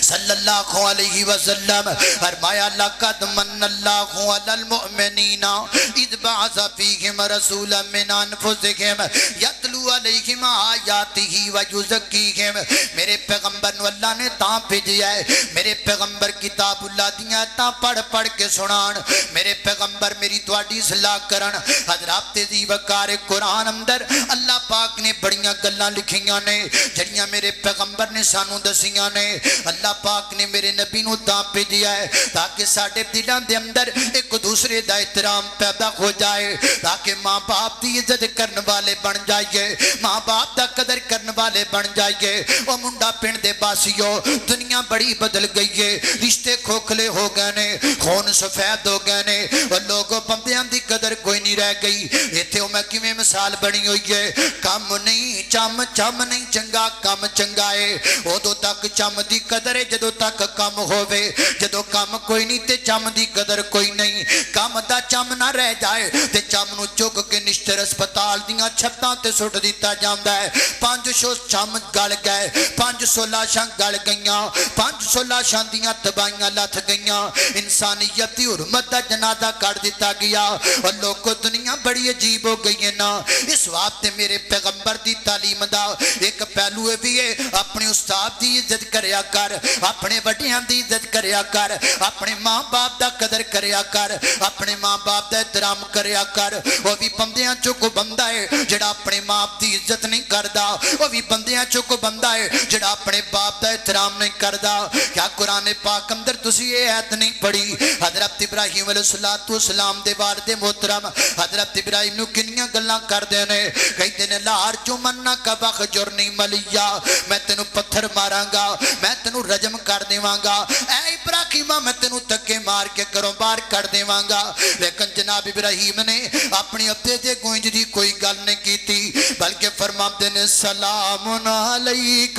सल्लल्लाहु अलैहि वसल्लम। फरमाया लक़द मन्नल्लाहु अलल मुमिनीना इज़ बअस फ़ीहिम रसूलन मिन अनफुसिहिम यतलू अलैहिम आयातिही व युज़क्कीहिम। मेरे पैगंबर नू अल्लाह ने तां भेजिया है, मेरे पैगंबर किताबुल्लाह दियां तां पढ़ पढ़ के सुनान, मेरे पैगंबर मेरी तुहाडी सलाह करन। हज़रात दी वकार कुरान अंदर अल्लाह पाक ने बड़ियां गल्लां लिखियां ने जड़ियां मेरे पैगंबर ने सानू दसियां ने। अल्लाह पाक ने मेरे नबी नू तां भेजिया है ताकि साडे दिलां दे अंदर एक दूसरे दा एहतराम पैदा हो जाए, ताकि माँ बाप की इज्जत करने वाले बन जाइए, माँ बाप का कदर करने वाले बन जाइए। वो मुंडा पिंड दे बासियो दुनिया बड़ी बदल गई है, रिश्ते खोखले हो गए ने, खून सफेद हो गए ने, और लोगों बंदियां की कदर कोई नहीं रह गई। इत्थे मैं किवें मिसाल बनी हुई है, कम नहीं चम चम नहीं चंगा कम चंगा है। उदों तक चम की कदर है जदों तक कम होवे, जदों कम कोई नहीं ते चम की कदर कोई नहीं। कम दा चम ना रह जाए ते चम नू चुक के निश्चर अस्पताल दियां छत्तां ते सुट दिता जांदा है। 500 चम गल गए, 500 लाशां गल गईयां, 500 लाशां दियां तबाहियां लथ गईयां, इंसानियत की हुर्मत दा जनाजा कर दिता गया। और लोगों दुनिया बड़ी अजीब हो गई है ना। इस वास्ते मेरे पैगंबर की तालीम दा एक पहलू भी है, अपने उस्ताद की इज्जत करया कर, अपने वड्डियां दी इज्जत करया कर, अपने माँ बाप दा कदर करया कर, अपने माँ बाप दा एहतराम करया कर। वो भी बंदियां चो कोई बंदा है जिहड़ा अपने माँ बाप की इज्जत नहीं करदा, वो भी बंदियां चो कोई बंदा है जिहड़ा अपने बाप दा एहतराम नहीं करदा। क्या कुरान पाक अंदर तुसी ये आयत नहीं पढ़ी? हजरत इब्राहिम अलैहिस्सलाम दे वालिद मोहतरम हजरत इब्राहिम नू किन्नियां गल्लां करदे ने, कहते ने लार जो मन्ना का बखजुरनी मलिया, मैं तेनू पत्थर मारांगा, मैं तेनू रजम कर देवांगा। ऐ इब्राहिम मैं तेनू धक्के मार के घरों बाहर कढ़ देवांगा। लेकिन जनाब इब्राहिम ने अपनी अब्बे दे गोंज दी कोई गल नहीं कीती, बल्कि फरमाते ने सलामुन अलैक,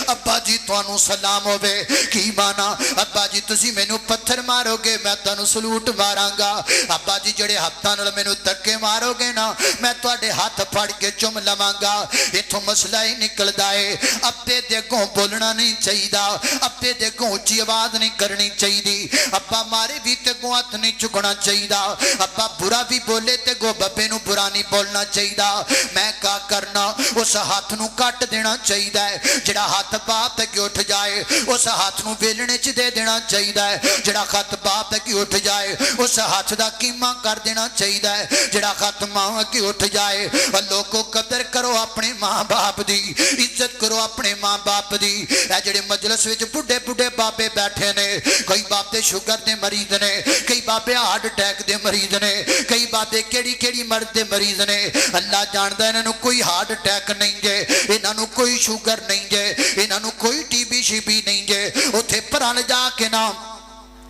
अब्बा जी तुहानू सलाम होवे। की माना? अब्बा जी तुसी मैनू पत्थर मारोगे मैं तुहानू सलूट मारांगा। अब्बा जी जेड़े हाथां नाल मैनू धक्के मारोगे ना मैं तुहाडे हाथ फड़ के चुम लवांगा। इथों मसला ही निकलदा है अब्बे दे अगों बोलना नहीं चाहिदा, अब्बे दे अगों उच्ची आवाज नहीं करनी चाहिदी, अब्बा मारे भी ते अगों हथ नहीं चुकना चाहिदा, अब्बा बुरा भी बोले ते अगों बब्बे नू बुरा नहीं बोलना चाहिदा। मैं क्या करना उस हाथ नू कट देना चाहिदा है। जेड़ा हाथ बाप तक उठ जाए उस हाथ नू वेलणे च दे देना चाहिदा है। जेड़ा हाथ बाप तक उठ जाए उस हाथ दा कीमा कर देना चाहिदा है। जेड़ा हाथ मां के उठ जाए और लोगों कदर करो अपने मां बाप दी, इज्जत करो अपने मां बाप दी। ए जेड़े मजलिस विच बुढ़े बुढ़े बाबे बैठे ने, कई बाबे शुगर दे मरीज ने, कई बाबे हार्ट अटैक दे मरीज ने, कई बाबे केड़ी केड़ी मर्द दे मरीज ने। अल्लाह जानदा इन्हां नू कोई हार्ट अटैक नहीं जे, इन्हां नू कोई शुगर नहीं जे, इन्हां नू कोई टीबी शीबी नहीं जे। उत्थे भरन जाके ना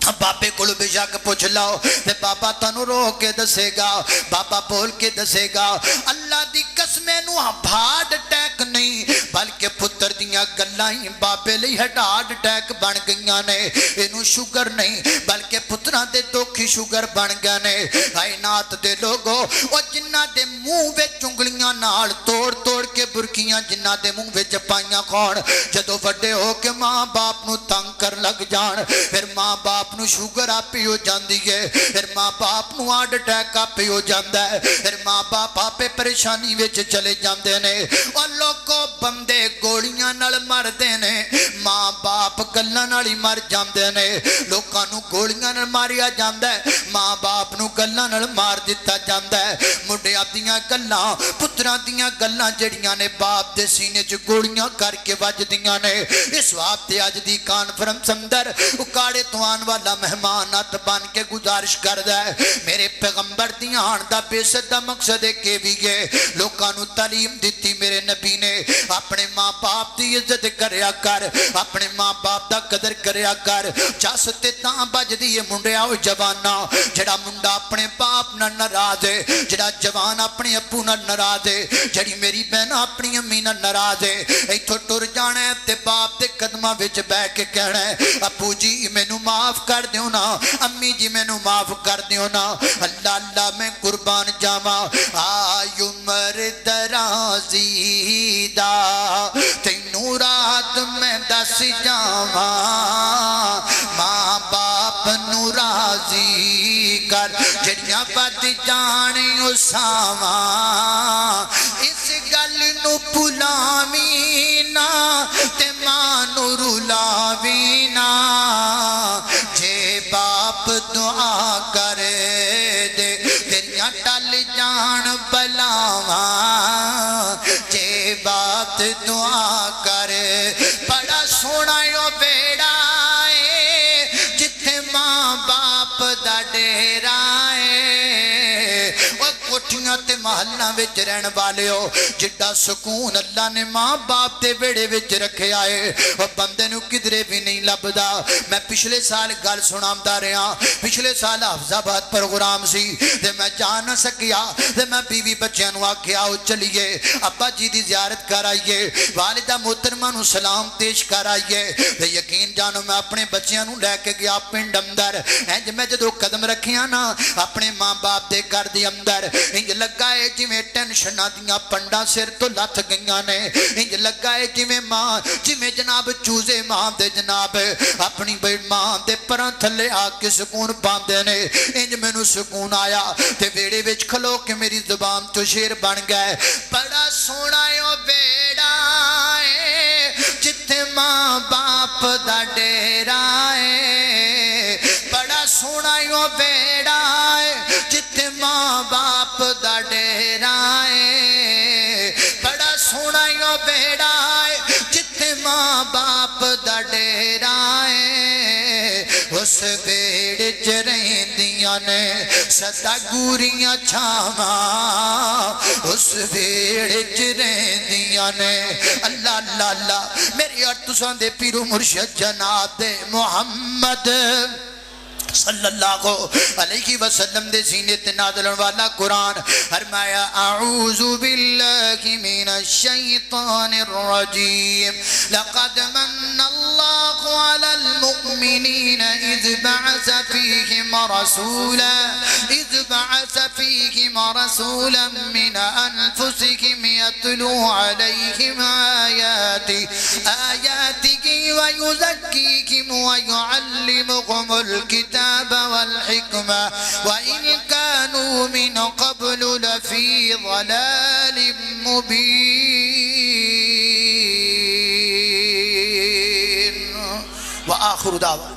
बाबे को बेशक पूछ लो ते बाबा तनु रो के दसेगा, बाबा बोल के दसेगा। अल्लाह दी कसम नू हार्ट अटैक नहीं बल्कि पुत्र दियां गल्लां ही बाबे लई हार्ट अटैक बन गईयां ने। इनू शुगर नहीं बल्कि पुत्रां दे दुख ही शुगर बन गए ने। हाय नात दे लोगो ओ जिन्हां दे मुंह विच उंगलियां नाल तोड़ तोड़ के बुरकियां जिन्हां दे मुंह विच पाइयां खाण, जदों वड्डे हो के मां बाप नू तंग कर लग जाण फिर मां बाप नू शुगर आपे हो जाती है, फिर मां बाप नू हार्ट अटैक आपे हो जाता है, फिर मां बाप आपे परेशानी विच चले जाते ने। और लोगों बंदे गोलियां नाल मरदे ने, मां बाप गल्लां नाल ही मर जाते ने। लोकां नू गोलियां नाल मारिया जाता है, मां बाप नू गल्लां नाल मार दिता जाता है। मुंडियां दियां गल्लां पुत्रां दियां गल्लां जड़ियां ने बाप दे सीने च गोलियां करके वजदियां ने। इस वास्ते अज दी कॉन्फ्रेंस अंदर उकाड़े तो आने वाला मेहमान हथ बन के गुजारिश करदा है, मेरे पैगंबर दी आन दा बेसद दा मकसद है कि भी है लोकां नू तालीम दिती मेरे नबी ने। अपने मां बाप दी इज्जत करया कर, अपने मां बाप दा कदर करया कर। जस ते तां बजदी है मुंडिया ओ जवाना, जेड़ा मुंडा अपने बाप नाल नाराज है, जेड़ा जवान अपने अब्बू नाल नाराज है, जेड़ी मेरी बहन अपनी अम्मी नाल नाराज है, इथों टुर जाना है ते बाप दे कदमां विच बैठ के कहना है अब्बू जी मैनू माफ कर दियो ना, अम्मी जी मैनू माफ कर दियो ना। अल्लाह अल्लाह मैं कुर्बान जावा आय उमर दराजी दा तैनू रात मैं दस जावा, मां बाप नू राजी कर जड़ियां बद जाने उसावा। इस गल नू भुलावी ना ते मां नू रुलावी ना, जे बाप दुआ करे दे तेरियां टल जान बलावा, जे बाप दुआ करे। बड़ा सोना यो बेड़ा है जिथे मां बाप दा डेरा है। कोठियां ते महल्लां विच रहन वाले हो, जिड्डा सुकून अल्लाह ने मां बाप दे वेड़े विच रखिया है और बंदे नू किधरे भी नहीं लभदा। मैं पिछले साल गल सुणांदा रहा, पिछले साल हफ्जाबाद प्रोग्राम सी ते मैं जा ना सकिया ते मैं बीवी बच्चों नू आखिया आओ चलिए अब्बा जी दी जियारत कर आइए, वालिदा मोहतरमा नू सलाम पेश कर आइए। ते यकीन जानो मैं अपने बच्चों नू लैके गया पिंड अंदर, इंज मैं जदों कदम रखिया ना अपने मां बाप दे घर दे अंदर इंज लगा है जिवें टेंशनां दियां पंडा सिर तो लथ गईयां ने। इंज लगा है जिवें मां जिवें जनाब चूजे मां दे जनाब अपनी मां दे परां थल्ले आके सुकून पांदे ने। इंज मैनू सुकून आया ते वेड़े विच खलो के मेरी जुबान तो शेर बन गए। बड़ा सोहना ओ बेड़ा है जिथे मां बाप दा डेरा है, बड़ा सोहना ओ बेड़ा है जिथे मां बाप दा डेरा है, बड़ा सोहना ओ बेड़ा है जिथे मां बाप दा डेरा है। उस बेड़े च रहिंदियां ने सदा गुरियां छावां, उस बेड़े च रहिंदियां ने। अल्लाह अल्लाह अल्लाह मेरी और तुसां दे पीरो मुर्शिद जनाब दे मुहम्मद صلی اللہ علیہ وسلم دے سینے تے نازل والا قرآن فرمایا اعوذ باللہ من الشیطان الرجیم لقد من اللہ علی المؤمنین اذ بعث فیہم رسولا من انفسهم يتلو عليهم آياته ويزكيهم ويعلمهم الكتاب والحكمة وإن كانوا من قبل لفي ضلال مبين وآخر دعوة